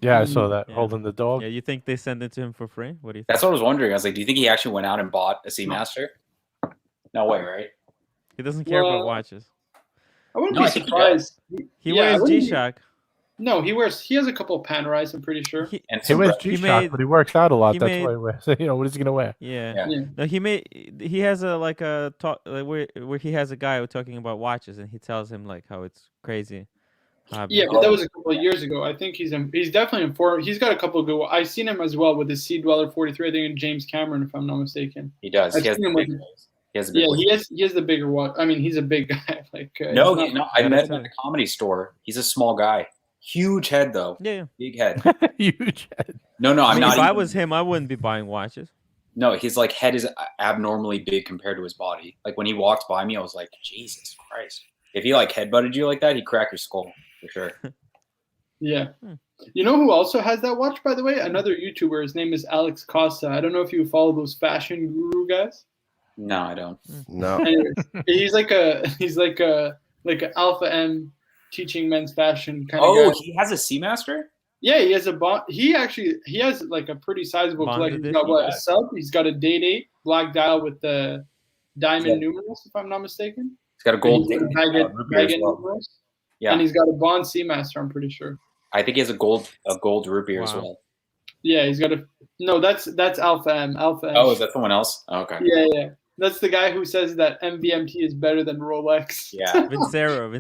Yeah, I saw that, holding the dog. Yeah, you think they send it to him for free? What do you think? That's what I was wondering. I was like, do you think he actually went out and bought a Seamaster? No way, right? He doesn't care about watches. I wouldn't be surprised. He wears G-Shock. No, he has a couple of Panerais, I'm pretty sure. He wears G-Shock, but he works out a lot. That's why he wears. What is he gonna wear? Yeah. No, he has a talk where he has a guy talking about watches, and he tells him like how it's crazy. Yeah, but that was a couple of years ago. I think he's definitely informed. He's got a couple of good. I've seen him as well with the Sea Dweller 43. I think in James Cameron, if I'm not mistaken. He does. He has the bigger watch. I mean, he's a big guy. I met him at the Comedy Store. He's a small guy. Huge head, though. Yeah. Big head. Huge head. No, I'm not. If I was him, I wouldn't be buying watches. No, his head is abnormally big compared to his body. Like when he walked by me, I was like, Jesus Christ. If he headbutted you like that, he'd crack your skull for sure. Yeah. You know who also has that watch, by the way? Another YouTuber. His name is Alex Costa. I don't know if you follow those fashion guru guys. No, I don't. No. Anyways, he's like a Alpha M teaching men's fashion kind of guy. Oh, he has a Seamaster? Yeah, he has a bond. He has like a pretty sizable collection. He's got a sub. He's got a Date 8 black dial with the diamond numerals, if I'm not mistaken. He's got a gold baguette numerals. Yeah, and he's got a Bond Seamaster. I'm pretty sure. I think he has a gold root beer as well. Yeah, he's got a. No, that's Alpha M. Alpha M. Oh, is that someone else? Oh, okay. Yeah. That's the guy who says that MVMT is better than Rolex. Yeah. Vincero.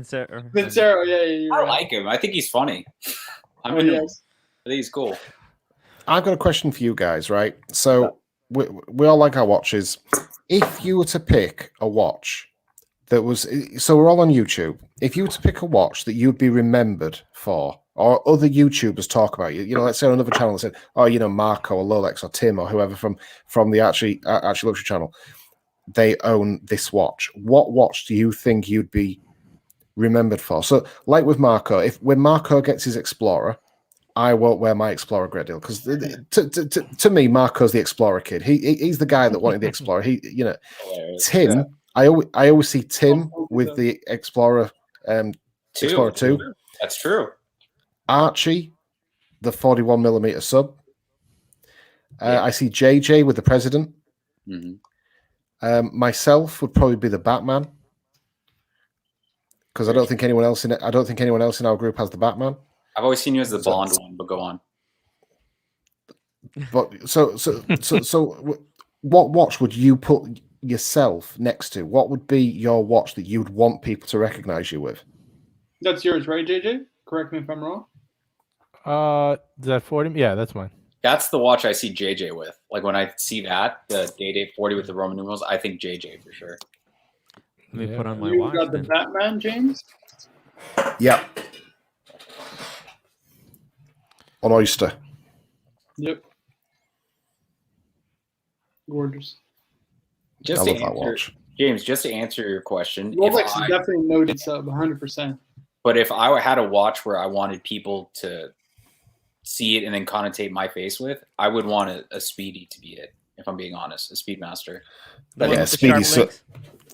Yeah. I like him. I think he's funny. I think he's cool. I've got a question for you guys, right? So we all like our watches. If you were to pick a watch that was, so we're all on YouTube. If you were to pick a watch that you'd be remembered for, or other YouTubers talk about you, let's say on another channel that said, oh, Marco or Rolex or Tim or whoever from the ArchieLuxury channel, they own this watch. What watch do you think you'd be remembered for? So, like with Marco, when Marco gets his Explorer, I won't wear my Explorer a great deal because to me, Marco's the Explorer kid. He's the guy that wanted the Explorer. Tim. I always see Tim with the Explorer, Explorer 2. That's true. Archie, the 41mm sub. I see JJ with the President. Mm-hmm. Myself would probably be the Batman because I don't think anyone else in our group has the Batman. I've always seen you as the Bond one, but go on. But so what watch would you put yourself next to? What would be your watch that you'd want people to recognize you with? That's yours, right, JJ? Correct me if I'm wrong. Is that 40? Yeah, that's mine. That's the watch I see JJ with. Like when I see that, the Day 40 with the Roman numerals, I think JJ for sure. Let me Yeah. put on my You watch got the then. Batman, James? Yeah. On Oyster. Yep. Gorgeous. Just I to love that answer, watch. James, just to answer your question, Rolex is definitely noted sub, 100%. but if I had a watch where I wanted people to see it and then connotate my face with, I would want a Speedy to be it, if I'm being honest, a Speedmaster. The one Yeah, with the sharp Speedy's so, legs?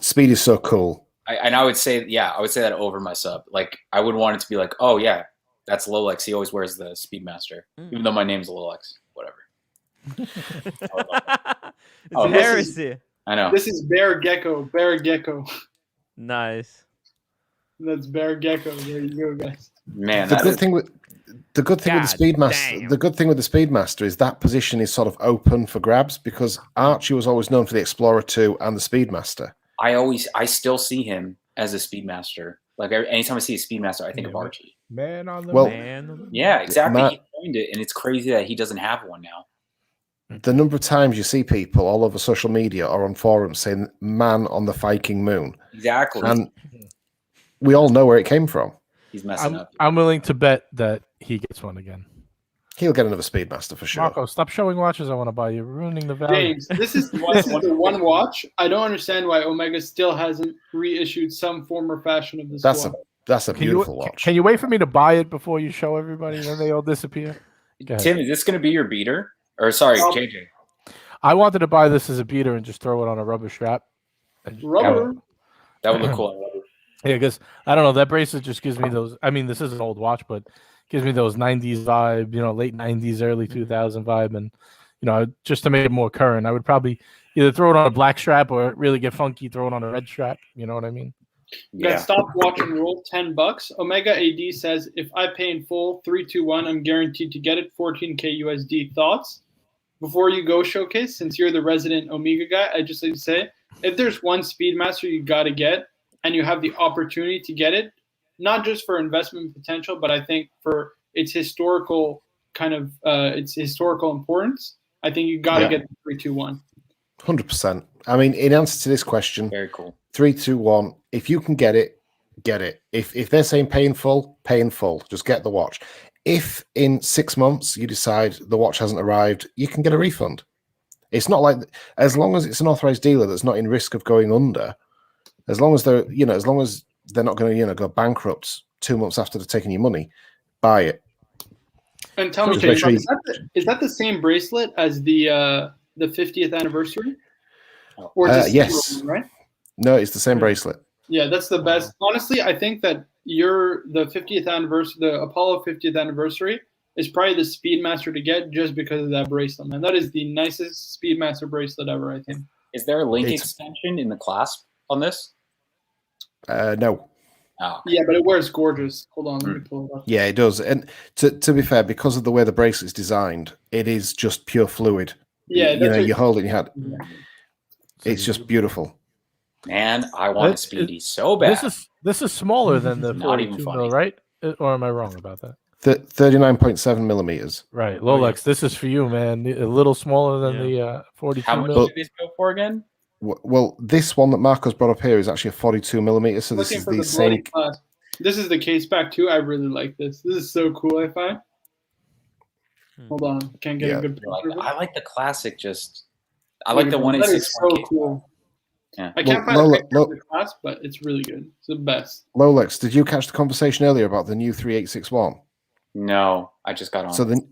Speedy's so cool. I would say, yeah, I would say that over my sub. Like, I would want it to be like, oh, yeah, that's Lolex. He always wears the Speedmaster, even though my name's Lolex. Whatever. It's Oh, this is- heresy. I know. This is Bear Gecko. Bear Gecko. Nice. That's Bear Gecko. There you go, guys. Man, The that good is, thing with the Speedmaster, damn. the good thing with the Speedmaster is that position is sort of open for grabs because Archie was always known for the Explorer 2 and the Speedmaster. I still see him as a Speedmaster. Like, anytime I see a Speedmaster, I think of Archie. Man on the Well, Man. Yeah, exactly. Matt- He coined it, and it's crazy that he doesn't have one now. The number of times you see people all over social media or on forums saying "man on the Viking moon," Exactly. and we all know where it came from. He's messing up. I'm willing to bet that he gets one again. He'll get another Speedmaster for sure. Marco, stop showing watches I want to buy. You're ruining the value. James, this is the one watch. I don't understand why Omega still hasn't reissued some form or fashion of this That's watch. That's a Can you, beautiful watch. can you wait for me to buy it before you show everybody and then they all disappear? Go ahead. Tim, is this going to be your beater? Or sorry, Um, JJ. I wanted to buy this as a beater and just throw it on a rubber strap. And just- Rubber. That would look cool. Yeah, because I don't know, that bracelet just gives me those. I mean, this is an old watch, but gives me those 90s vibe, late 90s, early 2000 vibe. And, just to make it more current, I would probably either throw it on a black strap or really get funky, throw it on a red strap. You know what I mean? Got Yeah. stop watch and roll, $10. Omega AD says if I pay in full 321, I'm guaranteed to get it. 14K USD. Thoughts? Before you go, Showcase, since you're the resident Omega guy, I just like to say, if there's one Speedmaster you got to get, and you have the opportunity to get it, not just for investment potential, but I think for its historical its historical importance, I think you got to get the 321. 100%. I mean, in answer to this question, Very cool. 3, 2, 1. If you can get it, get it. If they're saying painful, just get the watch. If in 6 months you decide the watch hasn't arrived, you can get a refund. It's not like, as long as it's an authorized dealer that's not in risk of going under, as long as they're not going to go bankrupt 2 months after they're taking your money, buy it. And tell me, Just make sure James, is that the same bracelet as the 50th anniversary? Or is it yes. similar, right? No, it's the same bracelet. Yeah, that's the best. Honestly, I think that the 50th anniversary, the Apollo 50th anniversary, is probably the Speedmaster to get just because of that bracelet, man. That is the nicest Speedmaster bracelet ever, I think. Is there a link It's- extension in the clasp on this? No. Oh, Yeah, but it wears gorgeous. Hold on, let me pull it up. Yeah, it does. And to be fair, because of the way the bracelet's designed, it is just pure fluid. Yeah, that's what- you hold it in your hand. It's just beautiful. man, I want a This- Speedy so bad. This is smaller than the Not even 42 funny. mil, right? Or am I wrong about that? 39.7 millimeters. Right, Lolex. This is for you, man. A little smaller than the 42 How much mil. did these go for again? Well, this one that Marco's brought up here is actually a 42 millimeter. So this Looking is for the the bloody same. clasp. This is the case back too. I really like this. This is so cool, I find. Hold on, can't get Yeah. a good picture of it. I like the classic. I like the That 186 is so case. cool. Yeah. I can't Well, find a Lola- picture of the clasp, but it's really good. It's the best. Lolex, did you catch the conversation earlier about the new 3861? No, I just got on.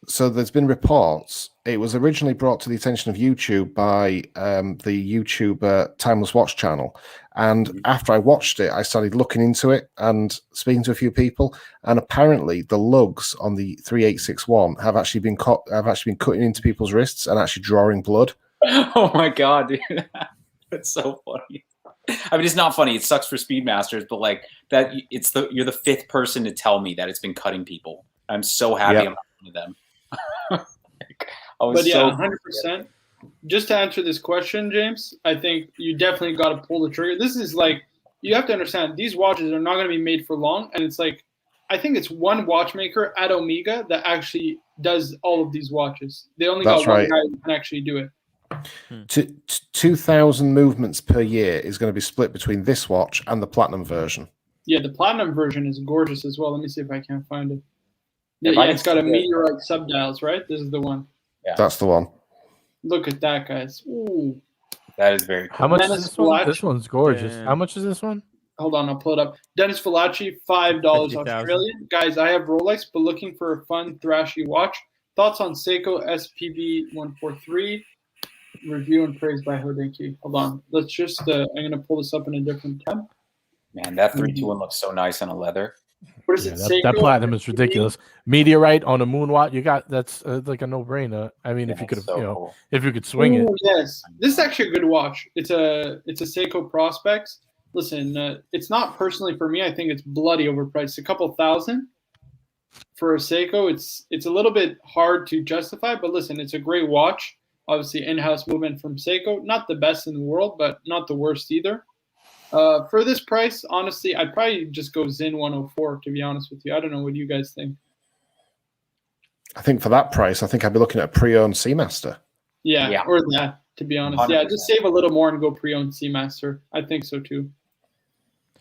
So there's been reports. It was originally brought to the attention of YouTube by the YouTuber Timeless Watch channel, and after I watched it, I started looking into it and speaking to a few people. And apparently, the lugs on the 3861 have actually been cutting into people's wrists and actually drawing blood. Oh my god, dude, that's so funny. I mean, it's not funny. It sucks for Speedmasters, but like that, you're the fifth person to tell me that it's been cutting people. I'm so happy Yep. I'm not one of them. I was But yeah, so 100%. Just to answer this question, James, I think you definitely got to pull the trigger. This is like, you have to understand, these watches are not going to be made for long. And it's like, I think it's one watchmaker at Omega that actually does all of these watches. They only That's got one right. guy who can actually do it. 2,000 movements per year is going to be split between this watch and the platinum version. Yeah, the platinum version is gorgeous as well. Let me see if I can find it. If Yeah, I can it's got a see it. meteorite subdials, right? This is the one. Yeah. That's the one. Look at that, guys. Ooh. That is very cool. How much Dennis is this one? Flash. This one's gorgeous. Damn. How much is this one? Hold on, I'll pull it up. Dennis Falaci, $5 50,000. Australian. Guys, I have Rolex, but looking for a fun, thrashy watch. Thoughts on Seiko SPB 143? Review and praise by Hodinki. Hold on. Let's just, I'm going to pull this up in a different tab. Man, that 321 looks so nice on a leather. What is Yeah, it? that Seiko platinum is SPB? ridiculous. Meteorite on a moon watch. You got that's like a no-brainer. I mean, if you That's could, so cool. if you could swing it. Ooh, yes. This is actually a good watch. It's a Seiko Prospects. Listen, it's not personally for me. I think it's bloody overpriced. A couple thousand for a Seiko. It's a little bit hard to justify, but listen, it's a great watch. Obviously, in-house movement from Seiko. Not the best in the world, but not the worst either. For this price, honestly, I'd probably just go Zin 104, to be honest with you. I don't know what you guys think. I think for that price, I think I'd be looking at a pre-owned Seamaster. Yeah, or that, to be honest. Yeah, 100%. just save a little more and go pre-owned Seamaster. I think so, too.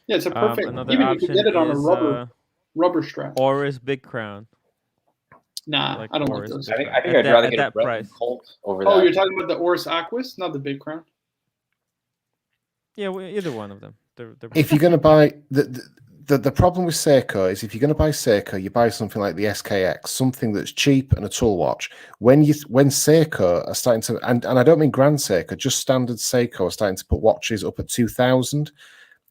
Yeah, it's a perfect. Another Even if you option get it on a is, rubber strap. Oris Big Crown. Nah, like I don't like Oris those. I think At I'd that- rather at get a that Breton price. Colt over Oh, that. you're talking about the Oris Aquis, not the Big Crown. Yeah, either one of them. They're If you're going to buy the problem with Seiko is if you're going to buy Seiko, you buy something like the SKX, something that's cheap and a tool watch. When Seiko are starting to, and I don't mean Grand Seiko, just standard Seiko are starting to put watches up at 2,000.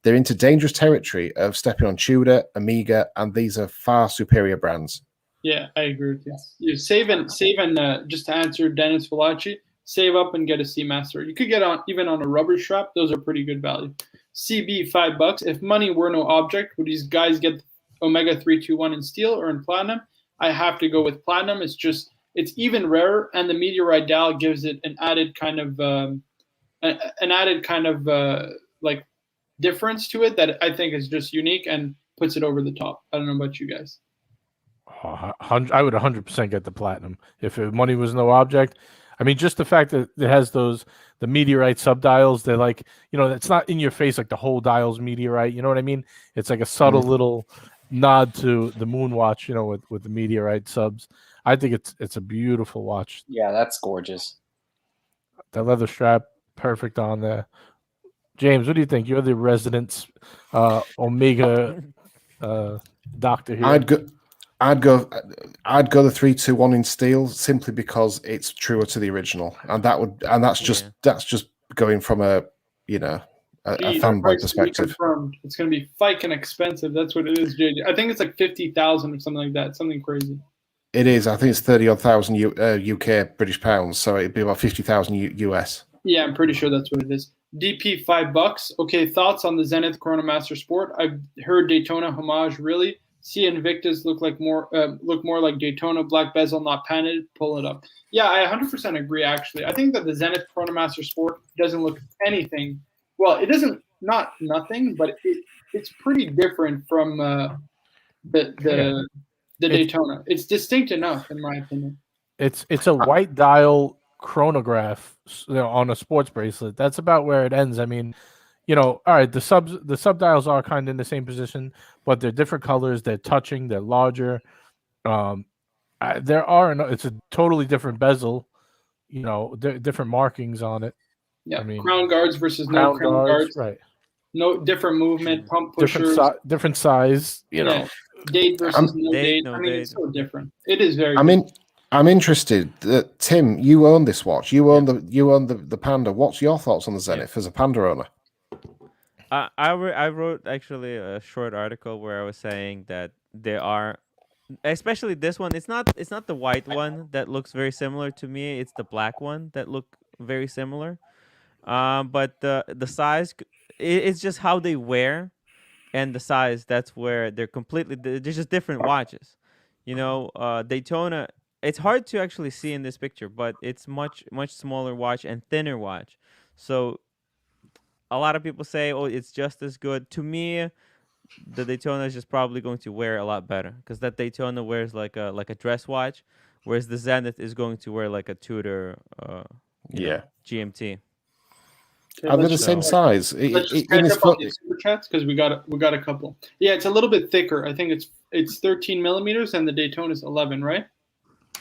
They're into dangerous territory of stepping on Tudor, Omega, and these are far superior brands. Yeah, I agree with you. You save and just to answer Dennis Falaci, save up and get a Seamaster. You could get on even on a rubber strap. Those are pretty good value. CB $5. If money were no object, would these guys get Omega 321 in steel or in platinum? I have to go with platinum. It's even rarer, and the meteorite dial gives it an added kind of like difference to it that I think is just unique and puts it over the top. I don't know about you guys. I would 100% get the platinum if money was no object. I mean, just the fact that it has the meteorite subdials, they're like, it's not in your face like the whole dial's meteorite. You know what I mean? It's like a subtle little nod to the moon watch, with the meteorite subs. I think it's a beautiful watch. Yeah, that's gorgeous. The leather strap, perfect on there. James, what do you think? You're the resident Omega doctor here. I'd go the 321 in steel simply because it's truer to the original, and that's just going from a fanboy perspective. It's going to be fucking expensive. That's what it is, JJ. I think it's like 50,000 or something like that. Something crazy. It is. I think it's 30,000 UK British pounds, so it'd be about 50,000 US. Yeah, I'm pretty sure that's what it is. DP $5. Okay, thoughts on the Zenith Chronomaster Sport? I've heard Daytona homage. Really, see Invictus look more like Daytona, black bezel, not painted. Pull it up. Yeah, I 100% agree. Actually, I think that the Zenith Chronomaster Sport doesn't look anything. Well, it doesn't not nothing, but it's pretty different from the Daytona. It's distinct enough, in my opinion. It's a white dial chronograph on a sports bracelet. That's about where it ends. I mean, all right, the subdials are kind of in the same position, but they're different colors. They're touching. They're larger. It's a totally different bezel. Different markings on it. Yeah, I mean, crown guards versus no crown guards. Right. No different movement, pump pushers. Different size. Date versus no date. no I mean, date. it's so different. It is very. I'm interested. Tim, you own this watch. You own the Panda. What's your thoughts on the Zenith as a Panda owner? I wrote actually a short article where I was saying that there are, especially this one. It's not the white one that looks very similar to me. It's the black one that look very similar. But the size, it's just how they wear, and the size. That's where they're just different watches. Daytona. It's hard to actually see in this picture, but it's much smaller watch and thinner watch. So a lot of people say, "Oh, it's just as good." To me, the Daytona is just probably going to wear a lot better because that Daytona wears like a dress watch, whereas the Zenith is going to wear like a Tudor, GMT. Okay, Are they let's the just- same size? Let's just In catch this up on pho- these super chats because we got a couple. Yeah, it's a little bit thicker. I think it's 13 millimeters and the Daytona is 11, right?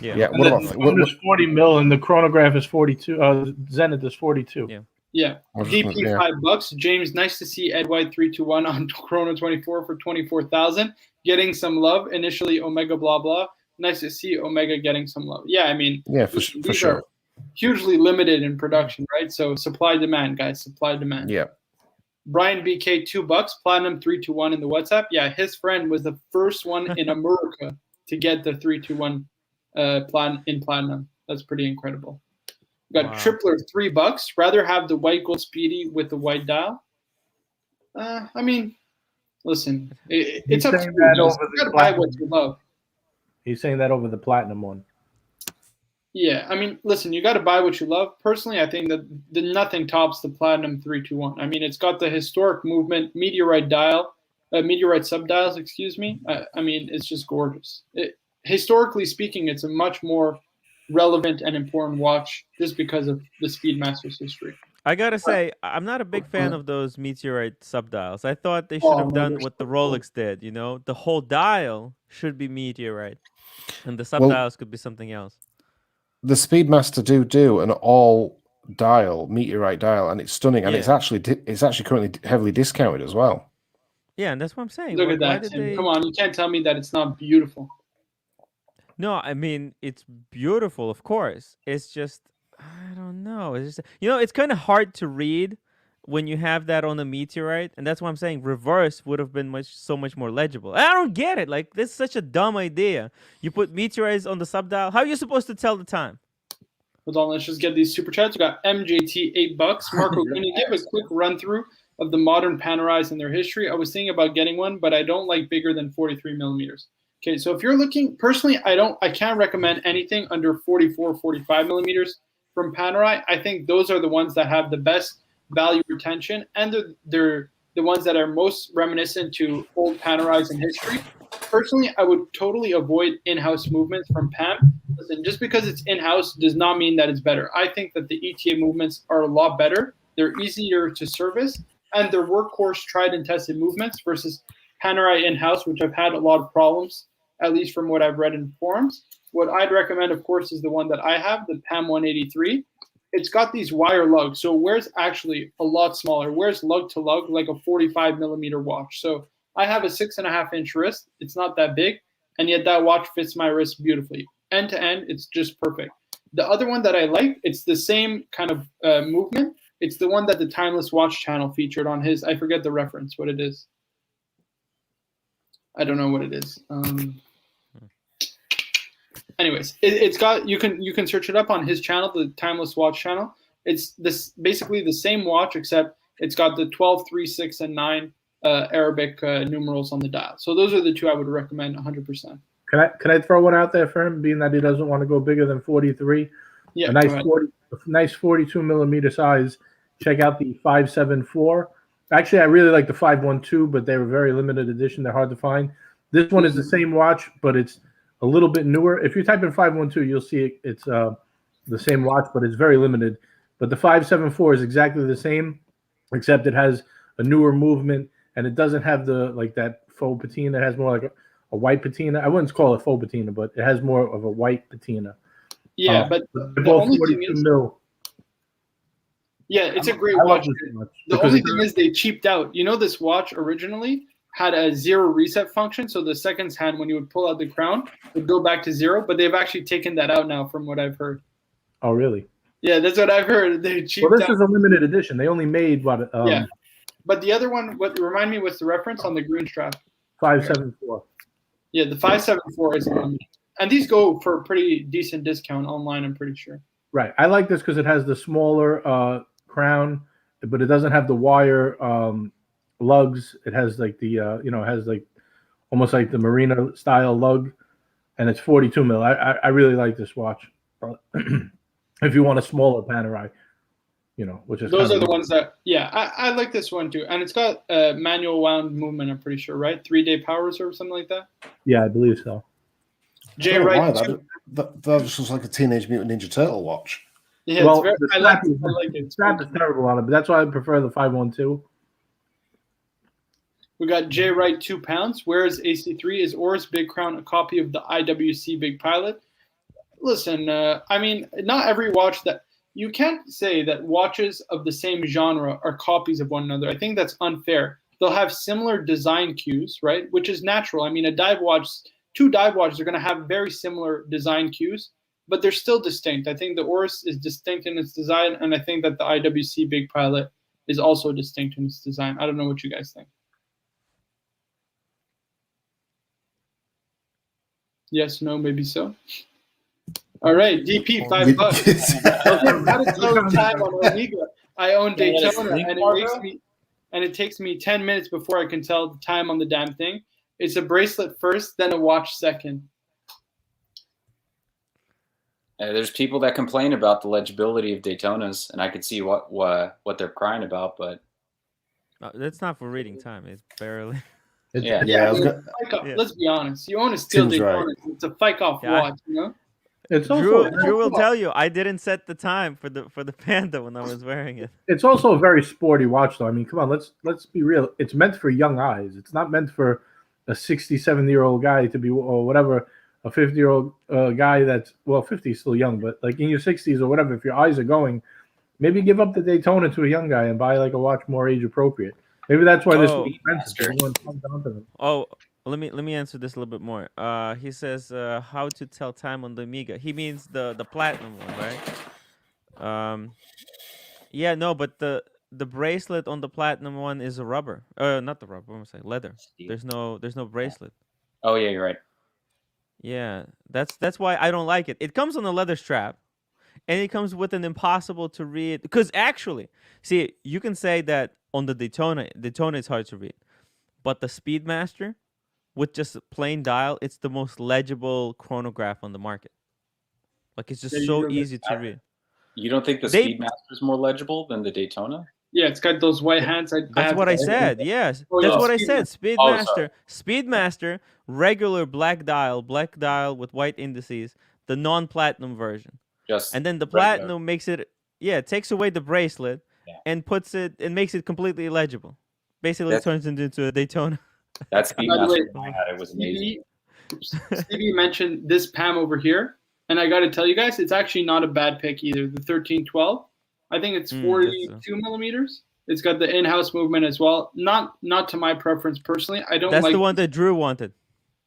Yeah. yeah. And What the about Daytona is 40 mil, and the chronograph is 42. Zenith is 42. Yeah. Yeah. I was just DP gonna- yeah. $5. James, nice to see Ed White 321 on Chrono 24 for 24,000. Getting some love. Initially Omega blah blah. Nice to see Omega getting some love. Yeah, I mean, Yeah, for these sure. are hugely limited in production, right? So supply demand, guys. Supply demand. Yeah. Brian BK $2. Platinum 321 in the WhatsApp. Yeah, his friend was the first one in America to get the 321 platinum. That's pretty incredible. We got Wow. Tripler $3. Rather have the white gold Speedy with the white dial. I mean, listen, it's up to saying you. that Guys. over You the gotta buy what platinum. you love. He's saying that over the platinum one. Yeah, I mean, listen, you got to buy what you love. Personally, I think that nothing tops the Platinum 321. I mean, it's got the historic movement, meteorite subdials, excuse me. I mean, it's just gorgeous. Historically speaking, it's a much more relevant and important watch just because of the Speedmaster's history. I gotta say, I'm not a big fan of those meteorite subdials. I thought they should have done they're what the so cool. Rolex did. You know, the whole dial should be meteorite, and the subdials could be something else. The Speedmaster do an all dial meteorite dial, and it's stunning, and Yeah. it's actually currently heavily discounted as well. Yeah, and that's what I'm saying. Look Why- at why that, did Tim. they- Come on, you can't tell me that it's not beautiful. No, I mean it's beautiful, of course. It's just I don't know. It's just it's kind of hard to read when you have that on a meteorite, and that's why I'm saying reverse would have been so much more legible. I don't get it. Like this is such a dumb idea. You put meteorites on the subdial. How are you supposed to tell the time? Hold on, let's just get these super chats. We got MJT $8. Marco, can you give a quick run through of the modern Panerais and their history? I was thinking about getting one, but I don't like bigger than 43 millimeters. Okay, so if you're looking personally, I can't recommend anything under 44, 45 millimeters from Panerai. I think those are the ones that have the best value retention, and they're the ones that are most reminiscent to old Panerais in history. Personally, I would totally avoid in-house movements from PAM. Listen, just because it's in-house does not mean that it's better. I think that the ETA movements are a lot better. They're easier to service, and they're workhorse, tried and tested movements versus Panerai in-house, which I've had a lot of problems, at least from what I've read in forums. What I'd recommend, of course, is the one that I have, the PAM 183. It's got these wire lugs, so wears actually a lot smaller. Wears lug to lug like a 45 millimeter watch. So I have a 6.5-inch wrist. It's not that big, and yet that watch fits my wrist beautifully. End to end, it's just perfect. The other one that I like, it's the same kind of movement. It's the one that the Timeless Watch channel featured on his. I forget the reference, what it is. I don't know what it is. Anyways, it's got you can search it up on his channel, the Timeless Watch channel. It's basically the same watch except it's got the 12, 3, 6, and 9 Arabic numerals on the dial. So those are the two I would recommend 100%. Can I throw one out there for him, being that he doesn't want to go bigger than 43? Yeah, a nice 42 millimeter size. Check out the 574. Actually, I really like the 512, but they were very limited edition. They're hard to find. This one is the same watch, but it's a little bit newer. If you type in 512, you'll see it's the same watch, but it's very limited. But the 574 is exactly the same, except it has a newer movement, and it doesn't have that faux patina. It has more like a white patina. I wouldn't call it faux patina, but it has more of a white patina. Yeah, but they're the both only 42 thing is, mil. yeah, it's a great I love watch. this watch The because only it's- thing is they cheaped out. You know, this watch originally had a 0 reset function, so the seconds hand, when you would pull out the crown, would go back to 0. But they've actually taken that out now, from what I've heard. Oh, really? Yeah, that's what I've heard. They cheaped Well, this out. is a limited edition. They only made what? Yeah. But the other one, remind me what's the reference on the green strap? 574. Yeah, the 574 is limited. And these go for a pretty decent discount online, I'm pretty sure. Right. I like this because it has the smaller crown, but it doesn't have the wire lugs. It has like the it has like almost like the Marina style lug, and it's 42 mil. I really like this watch. If you want a smaller Panerai. which is Those kind are of the ones that, yeah, I like this one too. And it's got manual wound movement, I'm pretty sure, right? 3-day power reserve, something like that. Yeah, I believe so. Jay I don't know why Wright, that just looks like a Teenage Mutant Ninja Turtle watch. yeah, Well, it's very, the I like strap it. the strap is terrible on it, but that's why I prefer the 512. We got Jay Wright, 2 pounds. Where's AC3? Is Oris Big Crown a copy of the IWC Big Pilot? Listen, I mean, not every watch that you can't say that watches of the same genre are copies of one another. I think that's unfair. They'll have similar design cues, right? Which is natural. I mean, two dive watches are going to have very similar design cues, but they're still distinct. I think the Oris is distinct in its design, and I think that the IWC Big Pilot is also distinct in its design. I don't know what you guys think. Yes, no, maybe so. All right, DP, $5. Okay, how to tell the time on Omega. I own Daytona, and it takes me 10 minutes before I can tell the time on the damn thing. It's a bracelet first, then a watch second. There's people that complain about the legibility of Daytonas, and I could see what they're crying about, but That's not for reading time. It's barely. yeah. Yeah, Let's be honest. You own a steel Tim's Daytona. right. It's a fike-off watch, you know? It's also Drew will tell you I didn't set the time for the Panda when I was wearing it. It's also a very sporty watch, though. I mean, come on, let's be real. It's meant for young eyes. It's not meant for a 67-year-old guy to be, or whatever, a 50-year-old guy that's, well, 50 is still young, but like in your 60s or whatever, if your eyes are going, maybe give up the Daytona to a young guy and buy like a watch more age appropriate. Maybe that's why this was expensive. Everyone comes down to them. Oh, let me answer this a little bit more. He says how to tell time on the Omega. He means the platinum one, right? Yeah, no, but the bracelet on the platinum one is a rubber. Not the rubber. What am I saying? Leather. There's no bracelet. Oh yeah, you're right. Yeah, that's why I don't like it. It comes on a leather strap, and it comes with an impossible to read. Because actually, see, you can say that on the Daytona is hard to read, but the Speedmaster, with just a plain dial, it's the most legible chronograph on the market. Like it's just so easy to read. You don't think the Speedmaster is more legible than the Daytona? Yeah, it's got those white hands. That's what I said. Yes, that's what I said. Speedmaster, regular black dial with white indices, the non-platinum version. And then the platinum makes it, takes away the bracelet and makes it completely illegible. Basically, turns it into a Daytona. That's Speedmaster. It was amazing. Stevie mentioned this PAM over here, and I got to tell you guys, it's actually not a bad pick either. The 1312. I think it's 42 millimeters. It's got the in-house movement as well. Not to my preference personally. That's the one that Drew wanted.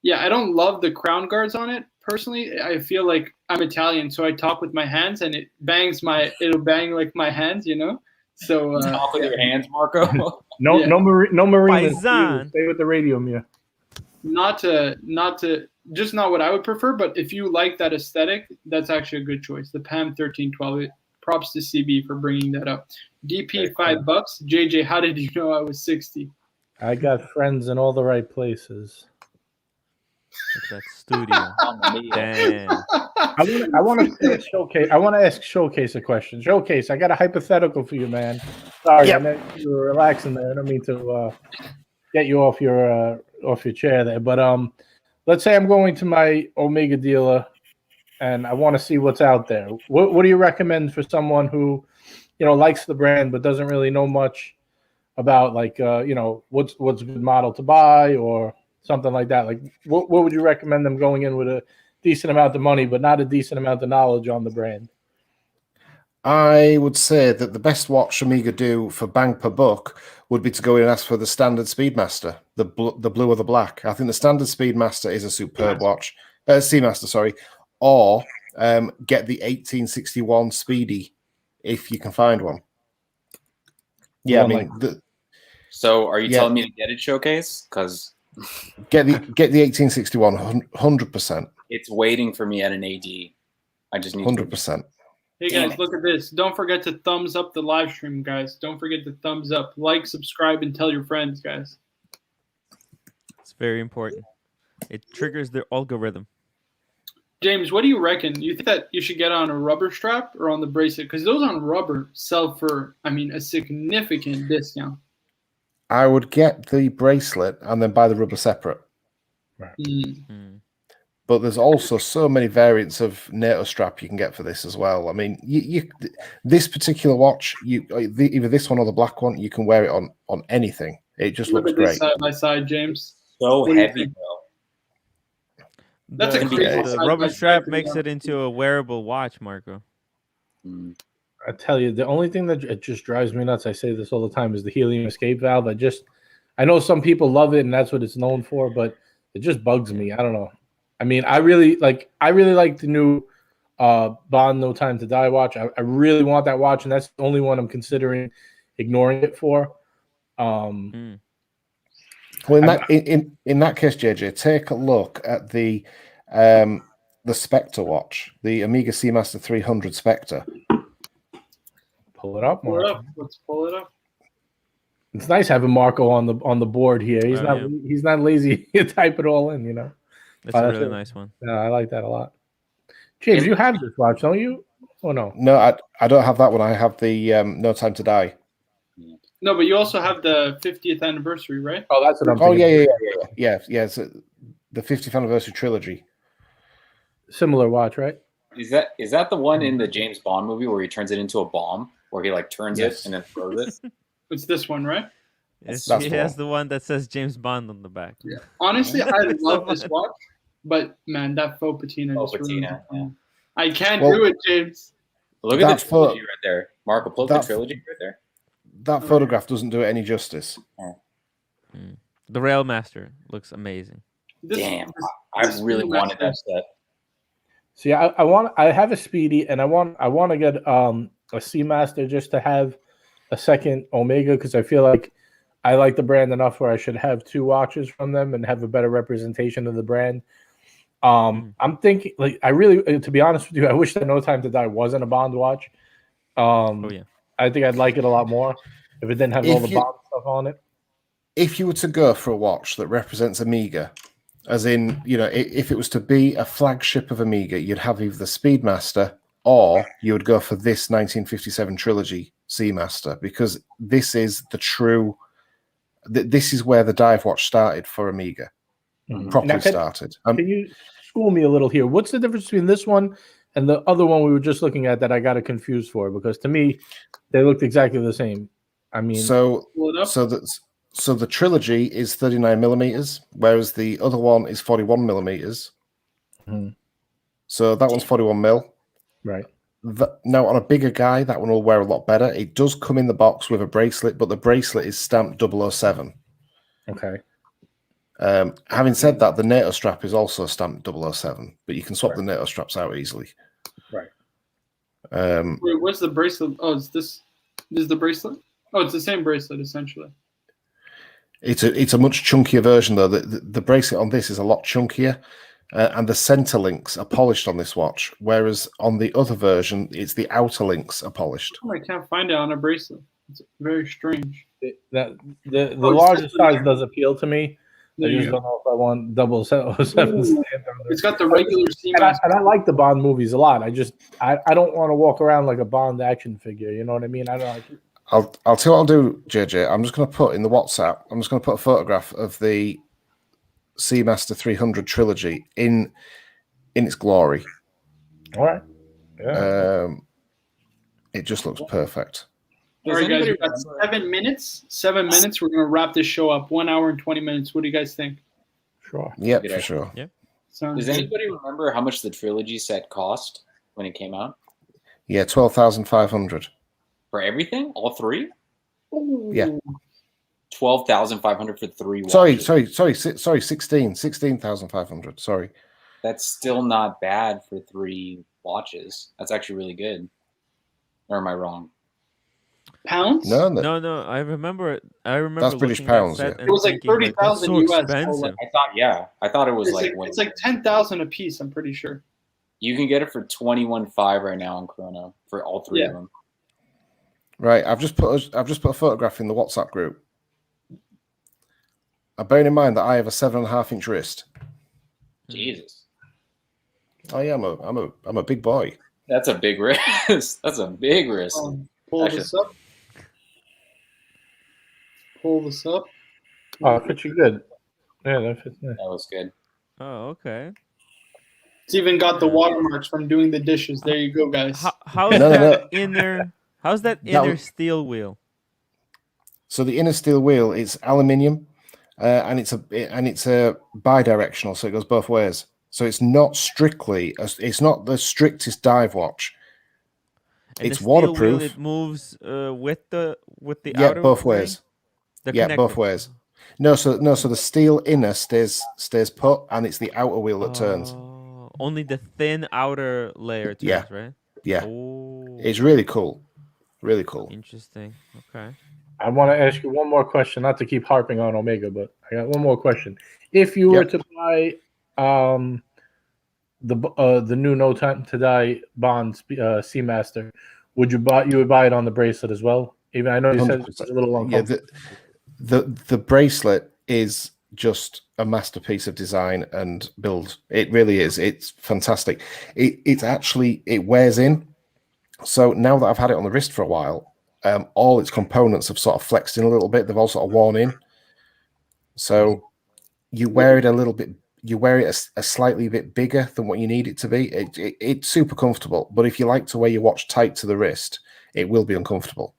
Yeah, I don't love the crown guards on it personally. I feel like I'm Italian, so I talk with my hands, and it'll bang like my hands, you know. So talk with your hands, Marco. No marine. Stay with the radium, yeah. Not just not what I would prefer, but if you like that aesthetic, that's actually a good choice. The PAM 1312. Props to CB for bringing that up. DP $5. JJ, how did you know I was 60? I got friends in all the right places. That studio. Damn. I want to Showcase. I want to ask Showcase a question. Showcase, I got a hypothetical for you, man. Sorry, I meant you were relaxing there. I don't mean to get you off your chair there, but let's say I'm going to my Omega dealer and I want to see what's out there. What do you recommend for someone who, likes the brand but doesn't really know much about what's a good model to buy or something like that? Like, what would you recommend them going in with a decent amount of money but not a decent amount of knowledge on the brand? I would say that the best watch Omega do for bang per buck would be to go in and ask for the standard Speedmaster, the blue or the black. I think the standard Speedmaster is a superb watch. Seamaster, sorry. Or get the 1861 Speedy if you can find one. Yeah, So are you telling me to get it, Showcase? Because get the 1861 100%. It's waiting for me at an AD. I just need 100%. Hey guys, look at this. Don't forget to thumbs up the live stream, guys. Don't forget to thumbs up, like, subscribe, and tell your friends, guys. It's very important. It triggers the algorithm. James, what do you reckon? You think that you should get on a rubber strap or on the bracelet? Because those on rubber sell for, I mean, a significant discount. I would get the bracelet and then buy the rubber separate. But there's also so many variants of NATO strap you can get for this as well. I mean, this particular watch, either this one or the black one, you can wear it on anything. It just looks great. Side by side, James. So heavy, bro. That's a crazy the rubber strap makes it into a wearable watch, Marco. I tell you, the only thing that it just drives me nuts, I say this all the time, is the helium escape valve. I know some people love it and that's what it's known for, but it just bugs me. I don't know. I mean, I really like the new Bond No Time to Die watch. I really want that watch, and that's the only one I'm considering ignoring it for. Well, in that case, JJ, take a look at the Spectre watch, the Omega Seamaster 300 Spectre. Pull it up, Marco. Let's pull it up. It's nice having Marco on the board here. He's not lazy. You type it all in, you know. That's a really nice one. Yeah, I like that a lot. James, you have this watch, don't you? Oh no. No, I don't have that one. I have the No Time to Die. No, but you also have the 50th anniversary, right? Oh, that's what I'm thinking. Yeah. It's the 50th anniversary trilogy. Similar watch, right? Is that the one in the James Bond movie where he turns it into a bomb, where he like turns it and then throws it? It's this one, right? He has the one that says James Bond on the back. Yeah. Honestly, I love this watch, but man, that faux patina. I can't do it, James. Look at the trilogy right there. Marco, pull up the trilogy right there. That photograph doesn't do it any justice. The Railmaster looks amazing. Damn, I really wanted that set. See, I have a Speedy, and I want to get a Seamaster just to have a second Omega, because I feel like I like the brand enough where I should have two watches from them and have a better representation of the brand. I'm thinking, like, I really, to be honest with you, I wish that No Time to Die wasn't a Bond watch. I think I'd like it a lot more if it didn't have all the Bond stuff on it. If you were to go for a watch that represents Omega, as in, you know, if it was to be a flagship of Omega, you'd have either the Speedmaster or you would go for this 1957 trilogy Seamaster, because this is the true. This is where the dive watch started for Omega. Properly started. Can you school me a little here? What's the difference between this one and the other one we were just looking at that I got confused for? Because to me, they looked exactly the same. I mean, so the trilogy is 39 millimeters, whereas the other one is 41 millimeters. So that one's 41 mil. Right. Now, on a bigger guy, that one will wear a lot better. It does come in the box with a bracelet, but the bracelet is stamped 007. Okay. Having said that, the NATO strap is also stamped 007, but you can swap the NATO straps out easily. Right. Wait, what's the bracelet? Oh, is this is the bracelet? Oh, it's the same bracelet, essentially. It's a much chunkier version, though. The bracelet on this is a lot chunkier. And the center links are polished on this watch, whereas on the other version, it's the outer links are polished. Oh, I can't find it on a bracelet. It's very strange. The largest size does appeal to me. I just don't know if I want 007. It's got the regular Seamaster. And I like the Bond movies a lot. I don't want to walk around like a Bond action figure. You know what I mean? I don't like. I'll tell you what I'll do, JJ. I'm just going to put in the WhatsApp. I'm just going to put a photograph of the Seamaster 300 trilogy in its glory. All right. Yeah. It just looks perfect. All right, guys, we've got 7 minutes. 7 minutes. We're going to wrap this show up. 1 hour and 20 minutes. What do you guys think? Sure. Yep, for sure. Yep. Sounds Does good. anybody remember how much the trilogy set cost when it came out? Yeah, 12,500. For everything? All three? Yeah. 12,500 for 3 watches. Sorry, 16,500. Sorry. That's still not bad for 3 watches. That's actually really good. Or am I wrong? Pounds? No. I remember. That's British looking at pounds, that yeah. and It was like thinking, 30,000 that's so US. expensive. I thought it was It's like 10,000 a piece. I'm pretty sure. You can get it for 21.5 right now on Chrono for all 3 of them. Right, I've just put a photograph in the WhatsApp group. Bearing in mind that I have a 7.5-inch wrist. Jesus. Oh yeah, I'm a big boy. That's a big risk. That's a big risk. Pull Actually- this up. Pull this up. Oh, it fits you good. Yeah, that fits nice. That was good. Oh, okay. It's even got the watermarks from doing the dishes. There you go, guys. How's No, no, that no. inner? How's that That inner was- steel wheel? So the inner steel wheel is aluminium, and it's a bi-directional, so it goes both ways. So it's not it's not the strictest dive watch. And It's the steel wheel, waterproof. it moves with the Yeah, outer both ring? ways. The Yeah, both connector. ways. No, so the steel inner stays put, and it's the outer wheel that turns. Oh, only the thin outer layer turns, Yeah. right? Yeah, Oh, it's really cool. Really cool. interesting. Okay. I want to ask you one more question, not to keep harping on Omega, but I got one more question. If you were Yep. to buy the new No Time to Die Bond Seamaster, would you buy it on the bracelet as well? Even I know you said it's a little uncomfortable. Yeah, the bracelet is just a masterpiece of design and build. It really is. It's fantastic. It wears in. So now that I've had it on the wrist for a while, all its components have sort of flexed in a little bit. They've all sort of worn in. So you wear it a little bit. You wear it a slightly bit bigger than what you need it to be. It's super comfortable. But if you like to wear your watch tight to the wrist, it will be uncomfortable.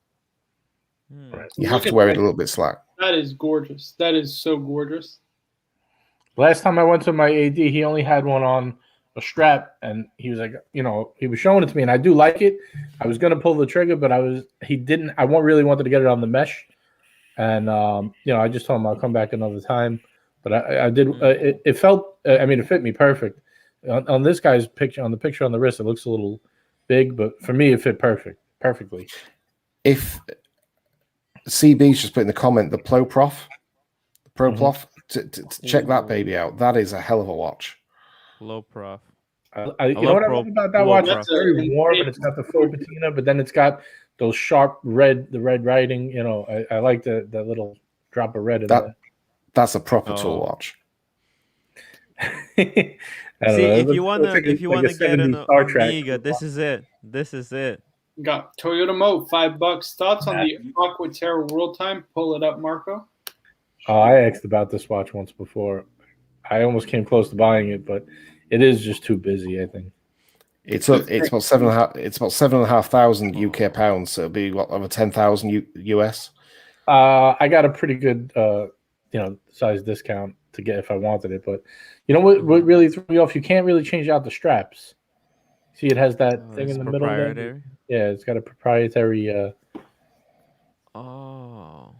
You have to wear it a little bit slack. That is gorgeous. That is so gorgeous. Last time I went to my AD, he only had one on a strap, and he was like, he was showing it to me, and I do like it. I was gonna pull the trigger, but I really wanted to get it on the mesh, and I just told him I'll come back another time. But I did. It felt. It fit me perfect. On this guy's picture, on the wrist, it looks a little big, but for me, it fit perfectly. If CB's just put in the comment the Ploprof, to check that baby out. That is a hell of a watch. Low prof. You know what I love about that watch? It's very warm, and it's got the faux patina, but then it's got those sharp red writing. I like that little drop of red in there. That's a proper tool watch. See, if you wanna get an Omega, this is it. This is it. Got Toyota Mo, $5. Thoughts on the Aqua Terra World Time? Pull it up, Marco. I asked about this watch once before. I almost came close to buying it, but it is just too busy, I think. It's about 7,500. It's about 7,500 UK pounds. So it'll be over 10,000 US. I got a pretty good size discount to get if I wanted it, but what really threw me off? You can't really change out the straps. See, it has that thing in the middle there. Yeah, it's got a proprietary. Oh.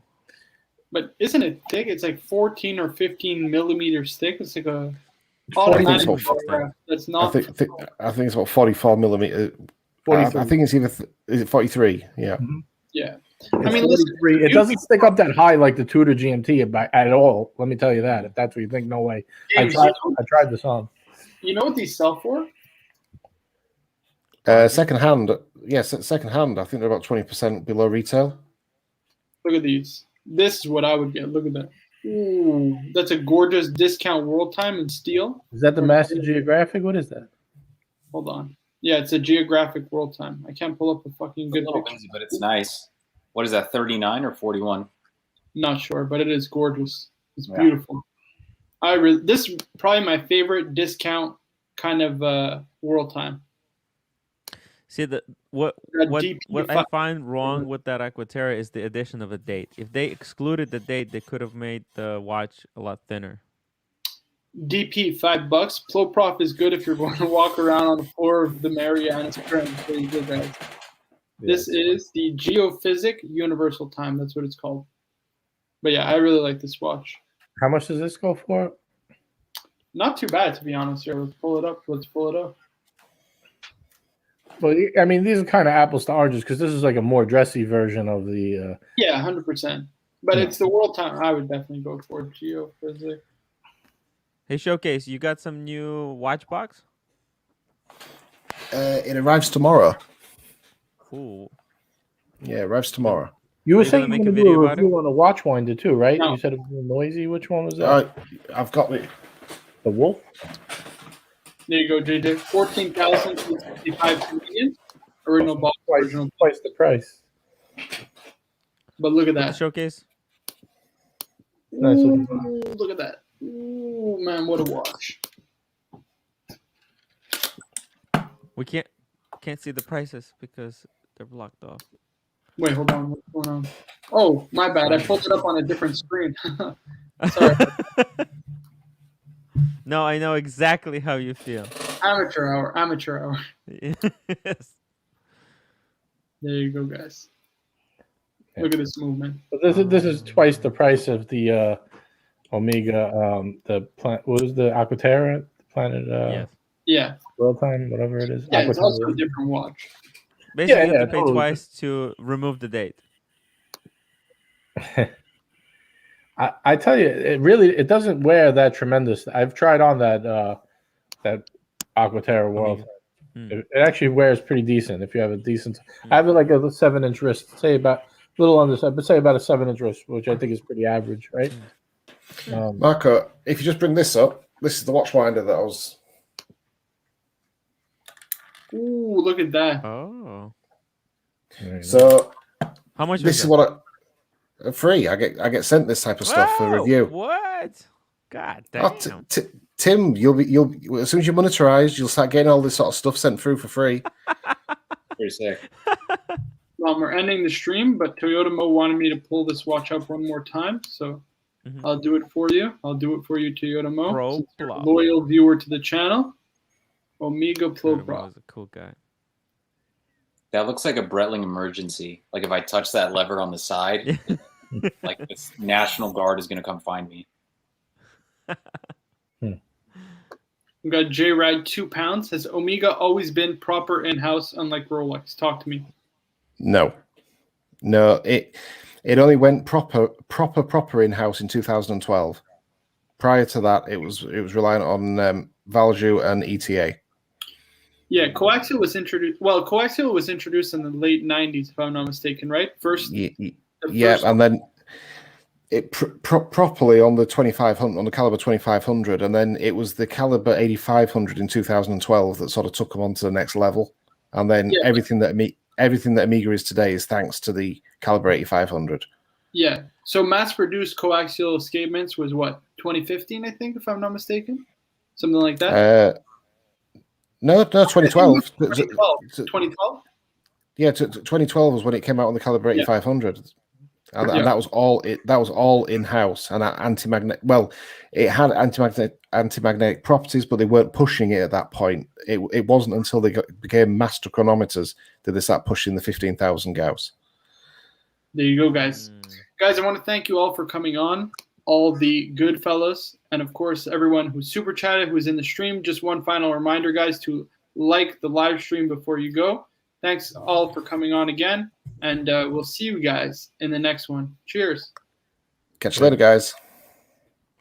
But isn't it thick? It's like 14 or 15 millimeters thick. It's like a automatic photograph. That's not. I think it's about 44 millimeter. 43. I think it's is it 43? Yeah. Mm-hmm. Yeah. Listen, it doesn't stick up that high like the Tudor GMT at all. Let me tell you that. If that's what you think, no way. I tried this on. You know what these sell for? Second hand. Yes, second hand. I think they're about 20% below retail. Look at these. This is what I would get. Look at that. Ooh, that's a gorgeous discount World Time in steel. Is that the Master Geographic? What is that? Hold on. Yeah, it's a Geographic World Time. I can't pull up a fucking good picture. Busy, but it's nice. What is that, 39 or 41? Not sure, but it is gorgeous. It's beautiful. This is probably my favorite discount kind of World Time. See, what I find wrong with that Aqua Terra is the addition of a date. If they excluded the date, they could have made the watch a lot thinner. DP, $5. Ploprof is good if you're going to walk around on the floor of the Mariana Trench. There you go, guys. This is the Geophysic Universal Time. That's what it's called. But yeah, I really like this watch. How much does this go for? Not too bad, to be honest. Here, let's pull it up. Well, I mean, these are kind of apples to oranges because this is like a more dressy version of the. Yeah, 100%. But it's the World Time. I would definitely go for Geophysic. Hey, Showcase, you got some new watch box? It arrives tomorrow. Cool. Yeah, it arrives tomorrow. You were saying you were going to do a review on the Watchwinder too, right? No. You said it was noisy. Which one was that? I've got it. The Wolf? There you go, JJ. 14,065 Canadian. Original box. Original. Twice the price. But look at The that. showcase. Nice looking Ooh, look at that. Ooh, man, what a watch. We can't see the prices because they're blocked off. Wait, hold on. What's going on? Oh, my bad. I pulled it up on a different screen. Sorry. No, I know exactly how you feel. Amateur hour. Amateur hour. Yes. There you go, guys. Look at this movement. But this is twice the price of the Omega. What was the Aqua Terra planet? Yes. Yeah. World Time, whatever it is. Yeah, Aqua it's also a Terra. different watch. Basically, you yeah, have to pay totally. twice to remove the date. I tell you, it doesn't wear that tremendous. I've tried on that Aqua Terra World. It actually wears pretty decent if you have a decent. I have it like a 7-inch wrist, say about a little under, but say about a 7-inch wrist, which I think is pretty average, right? Marco, if you just bring this up, this is the watch winder that I was. Ooh, look at that. Oh. So How much? this is what free. I get sent this type of stuff for review. What? God Oh, damn. Tim, you'll as soon as you're monetized, you'll start getting all this sort of stuff sent through for free. Pretty sick. Well, we're ending the stream, but Toyota Mo wanted me to pull this watch up one more time, so I'll do it for you. I'll do it for you, Toyota Mo. Pro You're a Plop. loyal viewer to the channel. Omega Pro That Pro. was a cool guy. That looks like a Breitling emergency. Like if I touch that lever on the side, like this National Guard is going to come find me. We got J-Rad 2 pounds. Has Omega always been proper in-house, unlike Rolex? Talk to me. No, it only went proper in-house in 2012. Prior to that, it was reliant on Valjoux and ETA. Yeah, coaxial was introduced. Well, coaxial was introduced in the late '90s, if I'm not mistaken, right? And then it properly on the 2500, on the caliber 2500, and then it was the caliber 8500 in 2012 that sort of took them on to the next level. And then everything that Omega is today is thanks to the caliber 8500. Yeah. So mass-produced coaxial escapements was what, 2015, I think, if I'm not mistaken, something like that. No, 2012. 2012. Yeah, 2012 was when it came out on the caliber 8500, and that was all in house. And anti-magnetic. Well, it had anti-magnetic properties, but they weren't pushing it at that point. It wasn't until they became master chronometers that they start pushing the 15,000 Gauss. There you go, guys. Guys, I want to thank you all for coming on, all the good fellows, and of course, everyone who super chatted, who's in the stream. Just one final reminder, guys, to like the live stream before you go. Thanks all for coming on again, and we'll see you guys in the next one. Cheers. Catch you later, guys.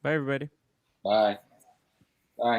Bye, everybody. Bye.